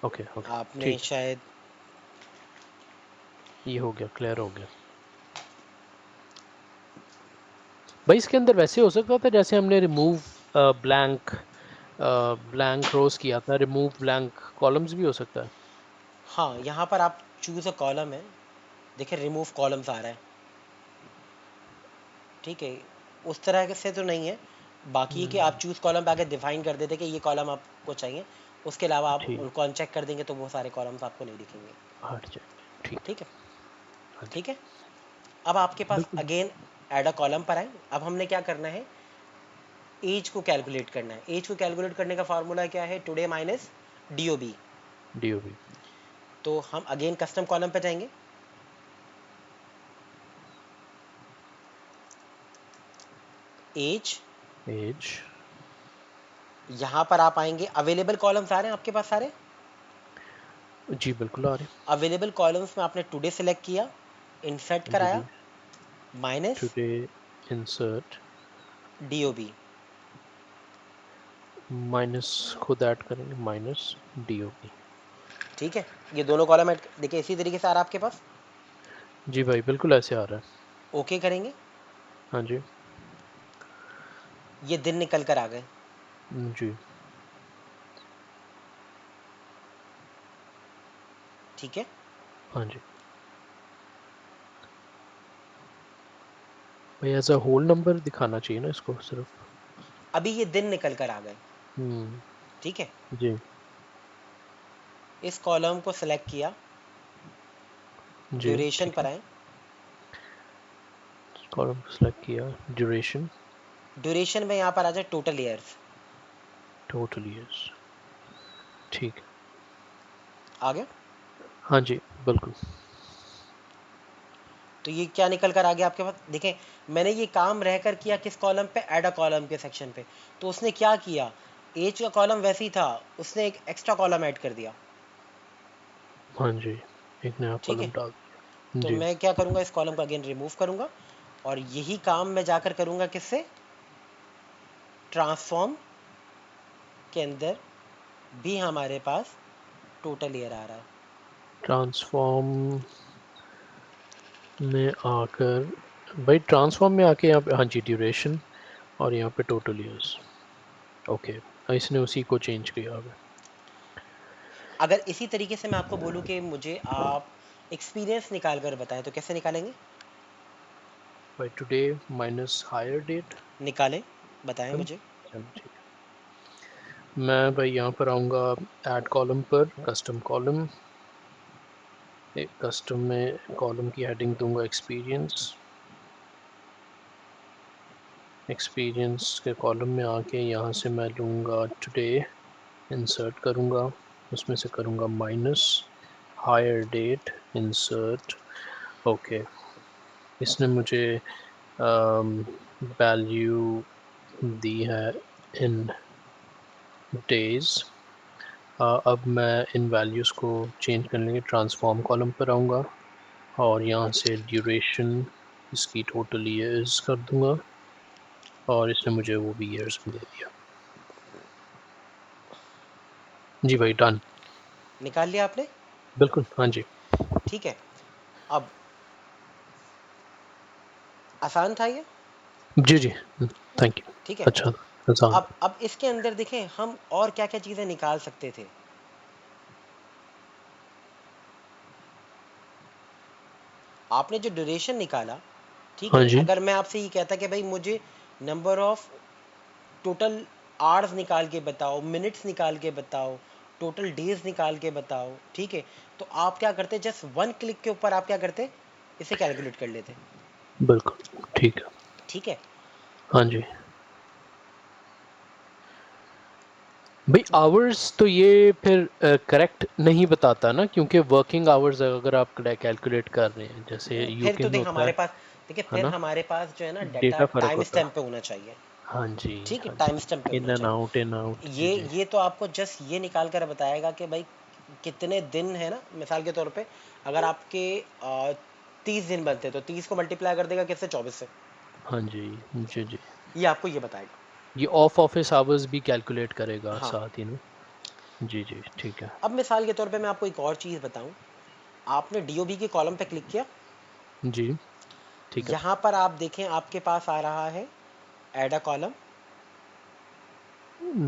Okay okay. आपने ठीक है। शायद, ये हो गया, क्लियर हो गया। भाई इसके अंदर वैसे हो सकता था जैसे हमने रिमूव ब्लैंक ब्लैंक रोज किया था, रिमूव ब्लैंक कॉलम्स भी हो सकता है। हाँ यहाँ पर आप चूज अ कॉलम है, देखिए रिमूव कॉलम्स आ रहा है, ठीक है, उस तरह से तो नहीं है। बाकी कि आप हम्म, चूज कॉलम पे आगे डिफाइन कर देते कि ये कॉलम आपको चाहिए, उसके अलावा आप ठीक। उनको अनचेक कर देंगे तो वो सारे कॉलम्स आपको नहीं दिखेंगे। हट जाएंगे, ठीक है। ठीक है, हाँ जी। ठीक है। अब आपके पास बिल्कुल। अगेन ऐड अ कॉलम पर आए। अब हमने क्या करना है, एज को कैलकुलेट करना है। एज को कैलकुलेट करने का फार्मूला क्या है, टुडे माइनस DOB। डीओबी। तो हम अगेन कस्टम कॉलम पे जाएंगे, एज, एज। यहाँ पर आप आएंगे, अवेलेबल कॉलम्स आ रहे हैं आपके पास सारे, जी बिल्कुल आ रहे अवेलेबल कॉलम्स में आपने टुडे सेलेक्ट किया, इंसर्ट हैं। जी कराया, जी। Minus today. Insert. DOB। Minus खुद ऐड करेंगे, माइनस डीओबी। ठीक है, ये दोनों कॉलम देखिए इसी तरीके से आ रहा है आपके पास। जी भाई बिल्कुल ऐसे आ रहा है। ओके करेंगे, हाँ जी। ये दिन निकल कर आ गए। जी। ठीक है, हाँ जी। भाई एज अ होल नंबर दिखाना चाहिए ना इसको सिर्फ। अभी ये दिन निकल कर आ गए। हम्म। ठीक है, जी इस कॉलम को सिलेक्ट किया, जी। ड्यूरेशन ठीक पर है। आए। कॉलम सेलेक्ट किया। ड्यूरेशन। ड्यूरेशन में यहाँ पर आ जाए टोटल ईयर्स, टोटल ईयर्स। ठीक है। आ गया। हाँ जी बिल्कुल। तो ये क्या निकल कर आ गया आपके पास, देखें मैंने ये काम रहकर किया किस कॉलम पे, ऐड अ कॉलम के सेक्शन पे। तो उसने क्या किया, एज का कॉलम वैसे ही था, उसने एक एक्स्ट्रा कॉलम ऐड कर दिया। हाँ जी। एक नया ठीक है, कॉलम डाल दिया तो जी। मैं क्या करूँगा, इस कॉलम को अगेन रिमूव करूँगा, और यही काम मैं जाकर करूँगा किससे, ट्रांसफॉर्म के अंदर भी हमारे पास टोटल ईयर आ रहा है। ट्रांसफॉर्म में आकर भाई ट्रांसफॉर्म में आके यहाँ पे हाँ जी ड्यूरेशन और यहाँ पे टोटल ईयर्स। ओके। इसने उसी को चेंज किया अब। अगर इसी तरीके से मैं आपको बोलूँ कि मुझे आप एक्सपीरियंस निकाल कर बताएं तो कैसे निकालेंगे, भाई टुडे माइनस हायर डेट। निकालें, बताएं कल। मुझे। चलो ठीक है। मैं भाई यहाँ पर आऊँगा ऐड कॉलम पर, कस्टम कॉलम। एक कस्टम में कॉलम की हेडिंग दूंगा एक्सपीरियंस। एक्सपीरियंस के कॉलम में आके यहाँ से मैं लूँगा टुडे, इंसर्ट करूँगा, उसमें से करूँगा minus hire date, insert. Okay. इसने मुझे वैल्यू दी है इन डेज। अब मैं इन वैल्यूज़ को चेंज करने के ट्रांसफॉर्म कॉलम पर आऊँगा और यहाँ से ड्यूरेशन इसकी टोटल ईयर्स कर दूँगा और इसने मुझे वो भी ईयर्स में दे दिया। जी भाई, डन। निकाल लिया आपने? बिल्कुल, हाँ जी। ठीक है। अब आसान था ये। जी, जी। Thank you. ठीक है। अच्छा था, आसान था। अब इसके अंदर देखें हम और क्या क्या चीजें निकाल सकते थे। आपने जो ड्यूरेशन निकाला, ठीक हाँ है, जी। अगर मैं आपसे ये कहता कि भाई मुझे नंबर ऑफ टोटल आवर्स निकाल के बताओ, मिनट्स निकाल के बताओ, टोटल डेज निकाल के बताओ, ठीक है, तो आप क्या करते? जस्ट वन क्लिक के ऊपर आप क्या करते? इसे कैलकुलेट कर लेते। बिल्कुल, ठीक है। ठीक है। हाँ जी। भाई आवर्स तो ये फिर करेक्ट नहीं बताता ना, क्योंकि वर्किंग आवर्स अगर आप कैलकुलेट कर रहे हैं जैसे फिर यूके तो में देख होता हमारे पास, देखिए है फिर ना? हमारे पास जो है ना डाटा डेटा फ़र्क टाइम होता स्टैम्प पे है। होना चाहिए। हाँ जी, ठीक है, हाँ टाइम जी। स्टैम्प पे इन होना एंड चाहिए। Out, in out. जी, जी। ये तो आपको जस्ट ये निकाल कर बताएगा कि भाई कितने दिन है ना, मिसाल के तौर पे अगर आपके 30 दिन बनते तो 30 को मल्टीप्लाई कर देगा किससे? 24 से। हाँ जी, जी, जी। ये आपको ये बताएगा। ये ऑफ ऑफिस आवर्स भी कैलकुलेट करेगा हाँ। साथ ही ना? जी, जी, ठीक है। अब मिसाल के तौर पे मैं आपको एक और चीज़ बताऊं। आपने डीओबी के कॉलम पे क्लिक किया। जी, ठीक है। यहाँ पर आप देखें आपके पास आ रहा है ऐड अ कॉलम।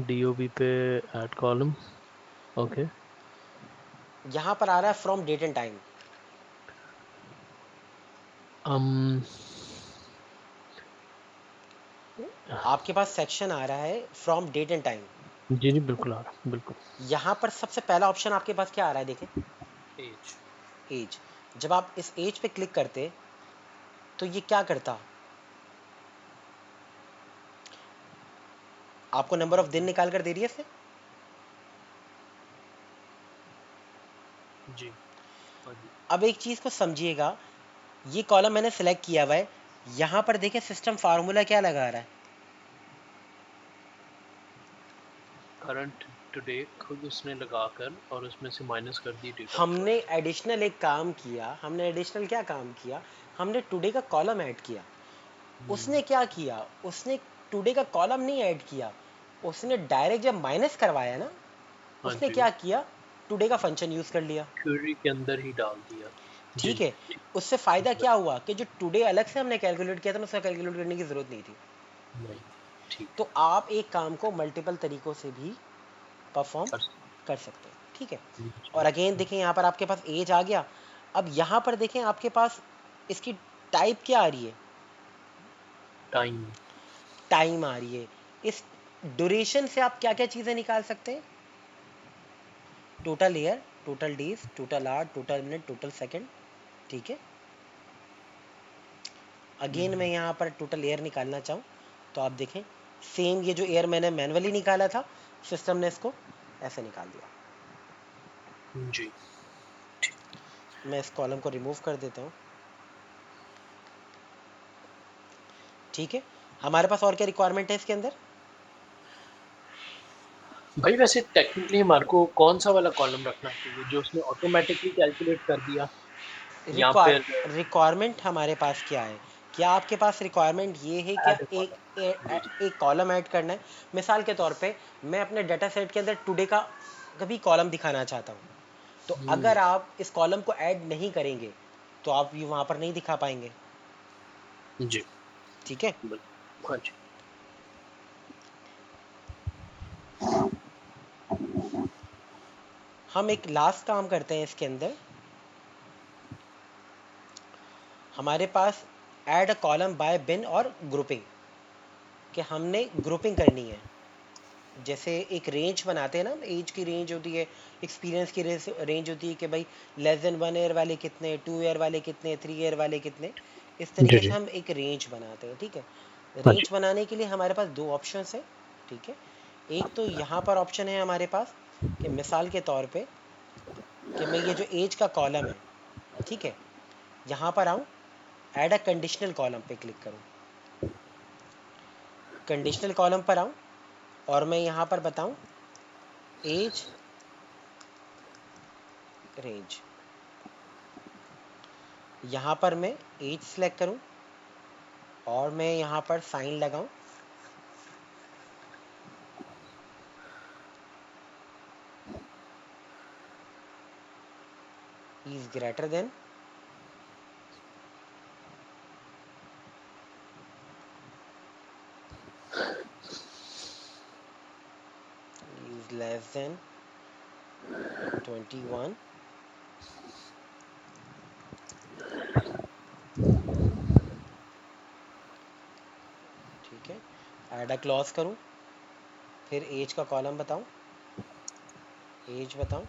डीओबी पे ऐड कॉलम, ओके। यहाँ पर आ रहा है फ्रॉम डेट एंड टाइम। अम, आपके पास सेक्शन आ रहा है फ्रॉम डेट एंड टाइम। जी, जी, बिल्कुल आ रहा है, बिल्कुल। यहाँ पर सबसे पहला ऑप्शन आपके पास क्या आ रहा है देखें? एज। एज। जब आप इस एज पे क्लिक करते तो ये क्या करता? आपको नंबर ऑफ दिन निकाल कर दे रही है इससे। जी, हाँ जी। अब एक चीज़ को समझिएगा, ये कॉलम मैंने सेलेक्ट किया हुआ है। यहाँ पर देखें सिस्टम फार्मूला क्या लगा रहा है? करंट टुडे खुद उसने लगाकर और उसमें से माइनस कर दी डेट ऑफ हमने बर्थ। एडिशनल एक काम किया। हमने एडिशनल क्या काम किया? हमने टुडे का कॉलम ऐड किया। उसने क्या किया? उसने टुडे का कॉलम नहीं ऐड किया। उसने डायरेक्ट जब माइनस करवाया ना, हाँ उसने जी, क्या किया? टुडे का फंक्शन यूज कर लिया। क्वेरी के अंदर ही डाल दिया। जी, ठीक जी, है। ठीक। उससे फायदा समझ क्या हुआ कि जो टुडे अलग से हमने कैलकुलेट किया था ना, उसका कैलकुलेट करने की जरूरत नहीं थी। नहीं थी, ठीक तो है। आप एक काम को मल्टीपल तरीकों से भी परफॉर्म कर सकते कर सकते हैं। ठीक है। हैं। और जी, अगेन देखें यहाँ पर आपके पास एज आ गया। अब यहाँ पर देखें आपके पास इसकी टाइप क्या आ रही है? टाइम। टाइम आ रही है। इस ड्यूरेशन से आप क्या क्या चीज़ें निकाल सकते हैं? Total year, total days, total hour, total minute, total second. ठीक है। अगेन मैं यहाँ पर टोटल ईयर निकालना चाहूँ तो आप देखें सेम ये जो ईयर मैंने मैनुअली निकाला था, सिस्टम ने इसको ऐसे निकाल दिया। जी, ठीक। मैं इस कॉलम को रिमूव कर देता हूँ। ठीक है। हमारे पास और क्या रिक्वायरमेंट है इसके अंदर? भाई वैसे टेक्निकली हमारे को कौन सा वाला कॉलम रखना चाहिए, जो उसने ऑटोमेटिकली कैलकुलेट कर दिया या फिर रिक्वायरमेंट हमारे पास क्या है? क्या आपके पास रिक्वायरमेंट ये है क्या ऐड कॉलम? जी, जी। एक कॉलम ऐड करना है? मिसाल के तौर पे मैं अपने डाटा सेट के अंदर टुडे का कभी कॉलम दिखाना चाहता हूँ, तो हुँ, अगर आप इस कॉलम को ऐड नहीं करेंगे तो आप ये वहाँ पर नहीं दिखा पाएंगे। जी, ठीक है। बिल्कुल। हाँ जी। हम एक लास्ट काम करते हैं इसके अंदर। हमारे पास ऐड अ कॉलम बाय बिन और ग्रुपिंग, कि हमने ग्रुपिंग करनी है। जैसे एक रेंज बनाते हैं ना, एज की रेंज होती है, एक्सपीरियंस की रेंज होती है कि भाई लेस देन 1 ईयर वाले कितने, 2 ईयर वाले कितने, 3 ईयर वाले कितने। इस जी, तरीके जी। से हम एक रेंज बनाते हैं। ठीक है। हाँ रेंज जी। बनाने के लिए हमारे पास दो ऑप्शंस है। ठीक है। एक तो यहाँ पर ऑप्शन है हमारे पास कि मिसाल के तौर पे कि मैं ये जो एज का कॉलम है, ठीक है, यहाँ पर आऊँ, ऐड अ कंडीशनल कॉलम पे क्लिक करूँ, कंडीशनल कॉलम पर आऊँ, और मैं यहाँ पर बताऊँ एज रेंज, यहाँ पर मैं एज सेलेक्ट करूँ और मैं यहाँ पर साइन लगाऊँ, is greater than is less than 21, ठीक है। ऐड अ क्लॉज करूँ, फिर एज का कॉलम बताऊँ, एज बताऊँ,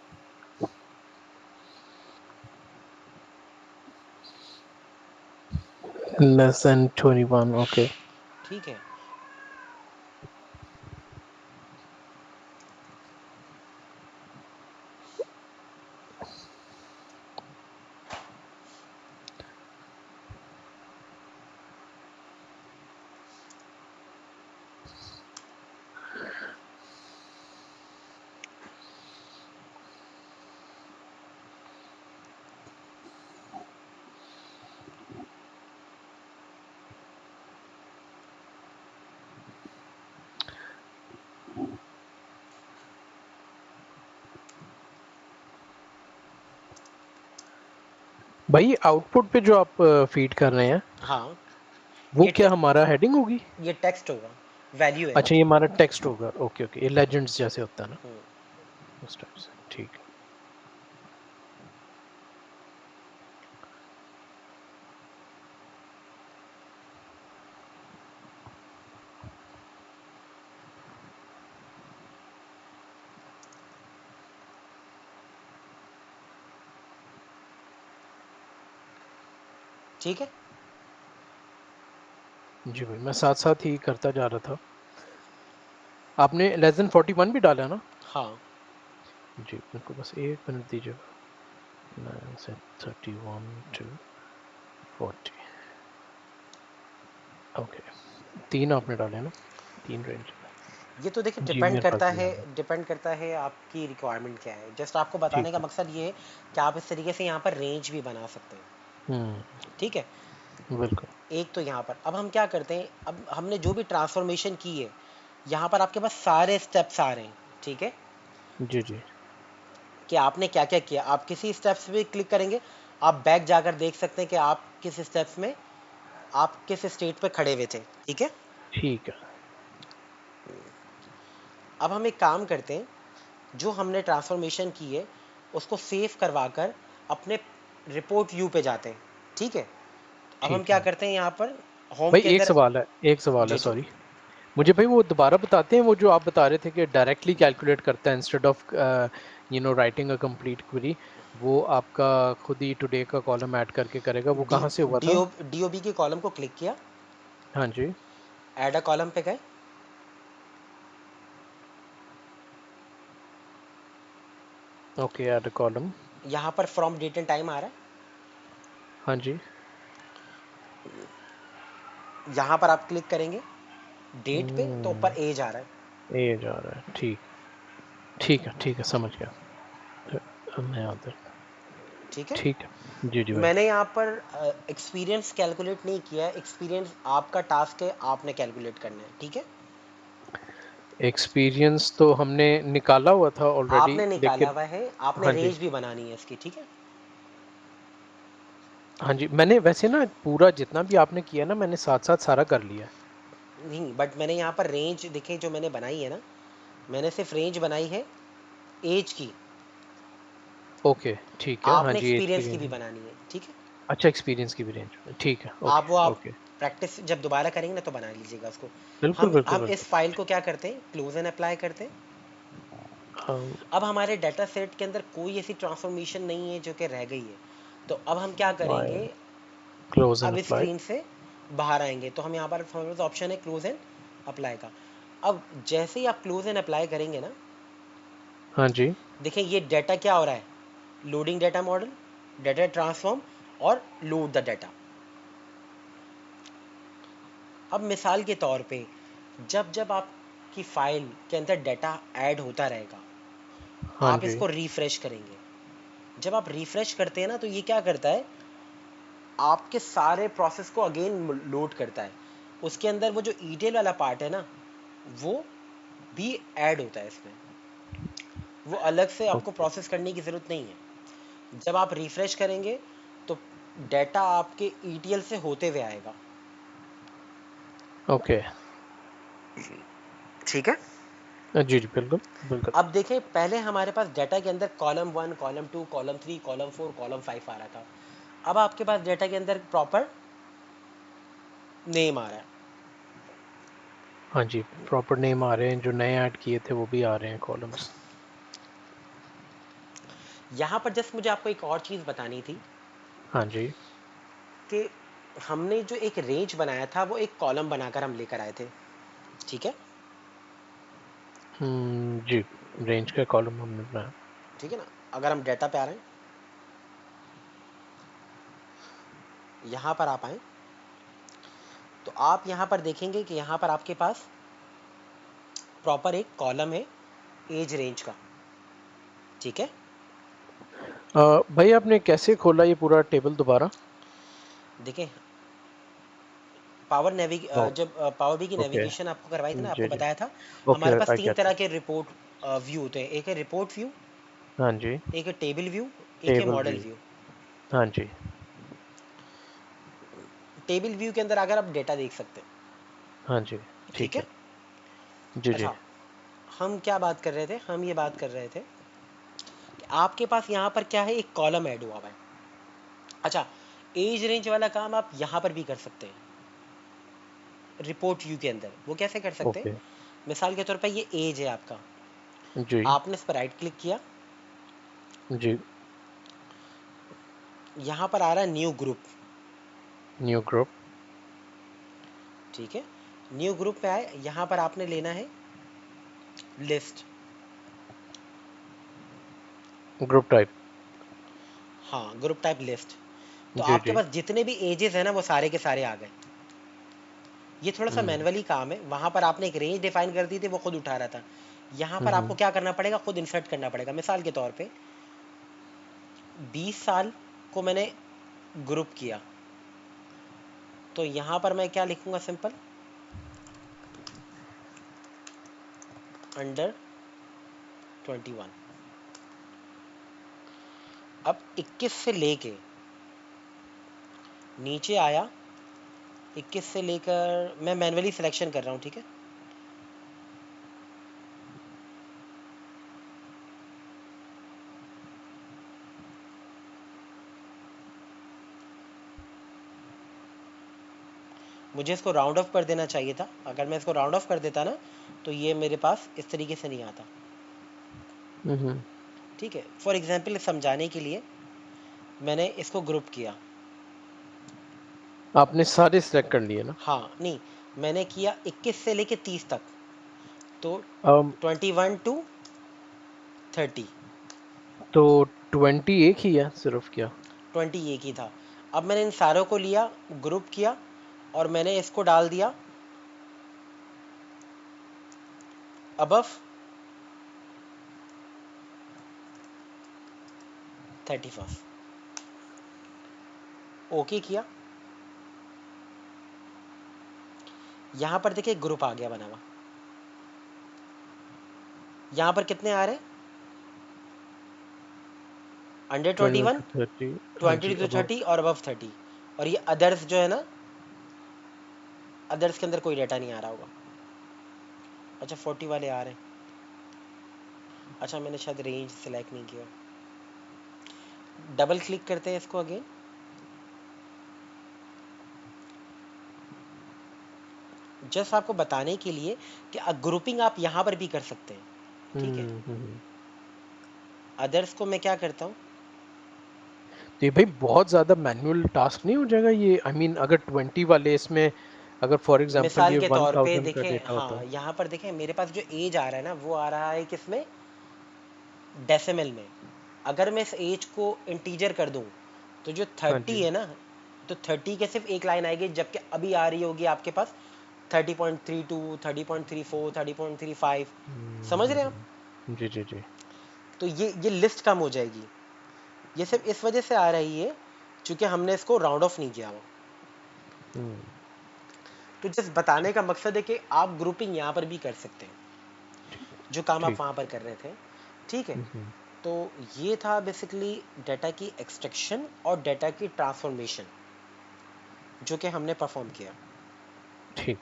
लेस देन 21, ओके। ठीक है। भाई आउटपुट पे जो आप फीड कर रहे हैं हाँ, वो ये क्या हमारा हेडिंग होगी? ये टेक्स्ट होगा, वैल्यू है। अच्छा, ये हमारा टेक्स्ट होगा, ओके ओके, ये लेजेंड्स जैसे होता है ना, हम्म, उस टाइप से, ठीक है। ठीक है। जी भाई, मैं साथ साथ ही करता जा रहा था। आपने लेस देन 41 भी डाला ना? हाँ, जी, मेरे को बस 1 मिनट दीजिएगा। 9 से 31 to 40, ओके। 3 आपने डाले ना, 3 रेंज। ये तो देखिए जी, डिपेंड मेरे पास करता भी है, आ गया। आपकी रिक्वायरमेंट क्या है। जस्ट आपको बताने ठीक का है। मकसद ये है कि आप इस तरीके से यहाँ पर रेंज भी बना सकते हैं। ठीक है। बिल्कुल। एक तो यहाँ पर अब हम क्या करते हैं, अब हमने जो भी ट्रांसफॉर्मेशन की है, यहाँ पर आपके पास सारे स्टेप्स आ रहे हैं। ठीक है, जी जी। कि आपने क्या क्या किया। आप किसी स्टेप्स पे क्लिक करेंगे, आप बैक जाकर देख सकते हैं कि आप किस स्टेप्स में, आप किस स्टेट पे खड़े हुए थे। ठीक है। ठीक है। अब हम एक काम करते हैं, जो हमने ट्रांसफॉर्मेशन की है उसको सेव करवा कर अपने रिपोर्ट व्यू पे जाते हैं। ठीक है। अब हम ठीक क्या है करते हैं यहाँ पर होम भाई, के एक अंदर। सवाल है, एक सवाल है, जी जी। सॉरी। मुझे भाई वो दोबारा बताते हैं, वो जो आप बता रहे थे कि डायरेक्टली कैलकुलेट करता है instead of writing a complete query, वो आपका खुद ही टुडे का कॉलम ऐड करके करेगा, वो डी कहाँ से हुआ था? डीओबी के कॉलम को क्लिक किया, हाँ जी। ऐड अ कॉलम पे गए, ओके, ऐड कॉलम। यहाँ पर फ्रॉम डेट एंड टाइम आ रहा हाँ जी। है, यहाँ पर आप क्लिक करेंगे डेट पे तो ऊपर एज आ रहा है। ए जा रहा है, ठीक। ठीक है, ठीक है, समझ गया। मैं आता। ठीक है। ठीक है। जी जी भाई। मैंने यहाँ पर एक्सपीरियंस कैलकुलेट नहीं किया है, एक्सपीरियंस आपका टास्क है, आपने कैलकुलेट करना है। ठीक है। एक्सपीरियंस तो हमने निकाला हुआ था ऑलरेडी, आपने निकाला लेकिन हुआ है, आपने हाँ जी। रेंज भी बनानी है इसकी। ठीक है। हाँ जी, मैंने वैसे ना पूरा जितना भी आपने किया ना, मैंने साथ साथ सारा कर लिया है। नहीं, बट मैंने यहाँ पर रेंज दिखे जो मैंने बनाई है ना, मैंने सिर्फ रेंज बनाई है एज की, ओके, ठीक है। हाँ आपने जी, एज की एक्सपीरियंस की भी रेंज। बनानी है। ठीक है। अच्छा, एक्सपीरियंस की भी रेंज में, ठीक है, आप वो ओके आप ओके। प्रैक्टिस जब दोबारा करेंगे ना तो बना लीजिएगा उसको। बिल्कुल बिल्कुल हम इस बिल्कुल। फाइल को क्या करते हैं, क्लोज एंड अप्लाई करते हैं। हम अब हमारे डाटा सेट के अंदर कोई ऐसी ट्रांसफॉर्मेशन नहीं है जो कि रह गई है। तो अब हम क्या करेंगे, क्लोज एंड अब अप्लाई। स्क्रीन से बाहर आएंगे तो हम यहाँ पर हमारे पास ऑप्शन है क्लोज एंड अप्लाई का। अब जैसे ही आप क्लोज एंड अप्लाई करेंगे ना, हाँ जी। देखें ये डाटा क्या हो रहा है, loading data model, data transform और लोड द डाटा। अब मिसाल के तौर पे जब जब आप आपकी फाइल के अंदर डाटा ऐड होता रहेगा। हाँ आप जी। इसको रिफ्रेश करेंगे। जब आप रिफ्रेश करते हैं ना, तो ये क्या करता है, आपके सारे प्रोसेस को अगेन लोड करता है। उसके अंदर वो जो ईटेल वाला पार्ट है ना, वो भी ऐड होता है इसमें। वो अलग से आपको ओके। प्रोसेस करने की ज़रूरत नहीं है। जब आप रिफ्रेश करेंगे तो डाटा आपके ईटीएल से होते हुए आएगा। ओके। ठीक है। जी, जी, बिल्कुल, बिल्कुल। अब देखें, पहले हमारे पास डाटा के अंदर column 1, column 2, column 3, column 4, column 5 आ रहा था। अब आपके पास डाटा के अंदर प्रॉपर नेम आ रहा है। हाँ जी, प्रॉपर नेम आ रहे हैं, जो नए ऐड किए थे वो भी आ रहे हैं कॉलम्स। यहाँ पर जस्ट मुझे आपको एक और चीज़ बतानी थी हाँ जी। कि हमने जो एक रेंज बनाया था, वो एक कॉलम बनाकर हम लेकर आए थे। ठीक है। जी, रेंज का कॉलम हमने बनाया। ठीक है ना। अगर हम डाटा पे आ रहे हैं, यहाँ पर आप आए, तो आप यहाँ पर देखेंगे कि यहाँ पर आपके पास प्रॉपर एक कॉलम है एज रेंज का। ठीक है। भाई आपने कैसे खोला ये पूरा टेबल दोबारा? देखिए, पावर नेविग ओ जब पावर बी की ओके। नेविगेशन आपको करवाई थी ना, आपको जी, जी। बताया था ओके, हमारे पास आई तीन गेट तरह इट। के रिपोर्ट व्यू होते हैं। एक है रिपोर्ट व्यू, हाँ जी, एक है टेबल व्यू, एक है टेबल मॉडल व्यू। व्यू। हाँ जी। टेबल व्यू के अंदर अगर आप डेटा देख सकते हैं। हाँ जी, ठीक ठीक है। है। जी, जी। अच्छा, हम क्या बात कर रहे थे, हम ये बात कर रहे थे कि आपके पास यहाँ पर क्या है, एक कॉलम ऐड हुआ हुआ है। अच्छा, एज रेंज वाला काम आप यहाँ पर भी कर सकते हैं, रिपोर्ट व्यू के अंदर। वो कैसे कर सकते हैं? ओके। मिसाल के तौर पर ये एज है आपका, जी, आपने इस पर राइट क्लिक किया, जी। यहाँ पर आ रहा है न्यू ग्रुप। New group. ठीक है। न्यू ग्रुप पे आए, यहाँ पर आपने लेना है लिस्ट। Group type. हाँ, ग्रुप टाइप लिस्ट। तो जी, आपके जी। पास जितने भी एजेस हैं ना, वो सारे के सारे आ गए। ये थोड़ा सा हुँ, मैनुअली काम है। वहाँ पर आपने एक रेंज डिफाइन कर दी थी, वो खुद उठा रहा था। यहाँ हुँ, पर आपको हुँ। क्या करना पड़ेगा, खुद इंसर्ट करना पड़ेगा। मिसाल के तौर पे 20 साल को मैंने ग्रुप किया, तो यहाँ पर मैं क्या लिखूंगा, सिंपल अंडर 21। अब 21 से लेके नीचे आया, 21 से लेकर मैं मैनुअली सिलेक्शन कर रहा हूँ। ठीक है। मुझे इसको राउंड ऑफ कर देना चाहिए था। अगर मैं इसको राउंड ऑफ कर देता ना, तो ये मेरे पास इस तरीके से नहीं आता। हुँ, हुँ। ठीक है। फॉर एग्जांपल समझाने के लिए मैंने इसको ग्रुप किया। आपने सारे सिलेक्ट कर लिए ना? हाँ, नहीं, मैंने किया 21 से लेके 30 तक, तो अम, 21 टू 30। तो 20 एक ही है सिर्फ़ क्या? 20 एक ही था। अब मैंने इन सारों को लिया, ग्रुप किया, और मैंने इसको डाल दिया अबव 31। ओके किया। यहाँ पर देखिए ग्रुप आ गया बना हुआ। यहाँ पर कितने आ रहे हैं, अंडर 21 21, टू 30। हाँ 20 जी, टू अबव। 30 और अबव 30। और ये अदर्स जो है ना, अदर्स के अंदर कोई डाटा नहीं आ रहा होगा। अच्छा, 40 वाले आ रहे हैं। अच्छा, मैंने शायद रेंज सेलेक्ट नहीं किया। डबल क्लिक करते हैं इसको अगेन। जस्ट आपको बताने के लिए कि ग्रुपिंग आप यहाँ पर भी कर सकते हैं। ठीक है। हुँ, हुँ, हुँ। अदर्स को मैं क्या करता हूँ, तो ये भाई बहुत ज़्यादा मैनुअल टास्क नहीं हो जाएगा ये? आई मीन अगर 20 वाले इसमें अगर फॉर एग्ज़ाम्पल मिसाल ये के तौर पे 1000 का देखें, डेटा होता हाँ, है। यहाँ पर देखें मेरे पास जो एज आ रहा है ना, वो आ रहा है किसमें, डेसिमल में। अगर मैं इस एज को इंटीजर कर दूं, तो जो हाँ 30 जी। है ना, तो 30 के सिर्फ एक लाइन आएगी, जबकि अभी आ रही होगी आपके पास 30.32, 30.34, 30.35, समझ रहे हैं आप? जी, जी, जी। तो ये लिस्ट कम हो जाएगी। ये सिर्फ इस वजह से आ रही है क्योंकि हमने इसको राउंड ऑफ नहीं किया हुआ। हुँ, तो जस्ट बताने का मकसद है कि आप ग्रुपिंग यहाँ पर भी कर सकते हैं, ठीक, जो काम आप ठीक। वहाँ पर कर रहे थे। ठीक है। हुँ, हुँ, तो ये था बेसिकली डाटा की एक्सट्रैक्शन और डाटा की ट्रांसफॉर्मेशन जो कि हमने परफॉर्म किया। ठीक,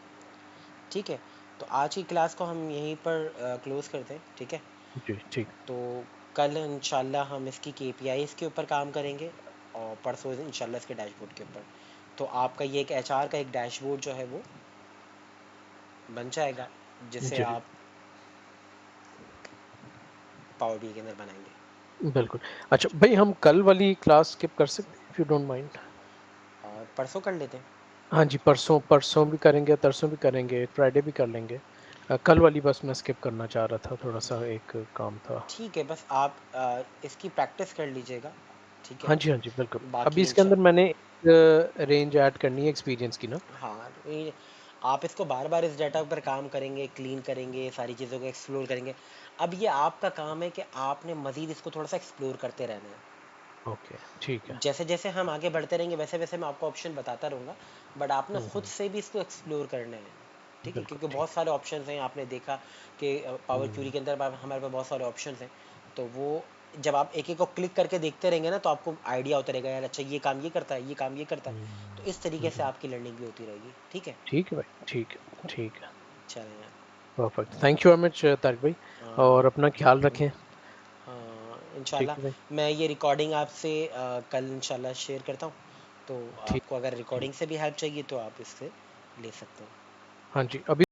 ठीक है। तो आज की क्लास को हम यहीं पर क्लोज करते हैं। ठीक है। जी, ठीक, तो कल इंशाल्लाह हम इसकी केपीआईज के ऊपर काम करेंगे और परसों इंशाल्लाह इसके डैशबोर्ड के ऊपर। तो आपका ये एक एचआर का एक डैशबोर्ड जो है वो बन जाएगा, जिसे जी, आप पावर बी के अंदर बनाएंगे। बिल्कुल। अच्छा भई हम कल वाली क्लास स्किप कर सकते हैं इफ यू डोंट माइंड? और परसों कर लेते हैं। हाँ जी, परसों परसों भी करेंगे, तरसों भी करेंगे, फ्राइडे भी कर लेंगे। कल वाली बस मैं स्किप करना चाह रहा था, थोड़ा-सा एक काम था। ठीक है, बस आप इसकी प्रैक्टिस कर लीजिएगा। ठीक है। हाँ जी, हाँ जी, बिल्कुल। अभी बाकी इसके इंशा अंदर मैंने एक रेंज ऐड करनी है एक्सपीरियंस की ना? हाँ, आप इसको बार बार इस डाटा पर काम करेंगे, क्लीन करेंगे, सारी चीज़ों को एक्सप्लोर करेंगे। अब ये आपका काम है कि आपने मज़ीद इसको थोड़ा सा एक्सप्लोर करते रहना है। ओके, ठीक है। जैसे जैसे हम आगे बढ़ते रहेंगे वैसे वैसे मैं आपको ऑप्शन बताता रहूँगा, बट आपने हुँ, खुद हुँ, से भी इसको एक्सप्लोर करना है। ठीक है, बिल्कुल क्योंकि ठीक बहुत है। सारे ऑप्शंस हैं। आपने देखा कि पावर क्यूरी हुँ, के अंदर हमारे पास बहुत सारे ऑप्शंस हैं। तो वो जब आप एक एक को क्लिक करके देखते रहेंगे ना, तो आपको आइडिया होता रहेगा, यार अच्छा ये काम ये करता है, ये काम ये करता है। तो हुँ, इस तरीके हुँ, से हुँ। आपकी लर्निंग भी होती रहेगी। ठीक है। ठीक है भाई, ठीक है, ठीक है। चलें यार। Perfect. Thank you very much Tariq भाई और अपना ख़्याल रखें। इंशाल्लाह ठीक है भाई, मैं ये रिकॉर्डिंग आपसे कल इंशाल्लाह शेयर करता हूँ। तो ठीक, आपको अगर ठीक। रिकॉर्डिंग से भी हेल्प चाहिए तो आप इससे ले सकते हो। हाँ जी, अभी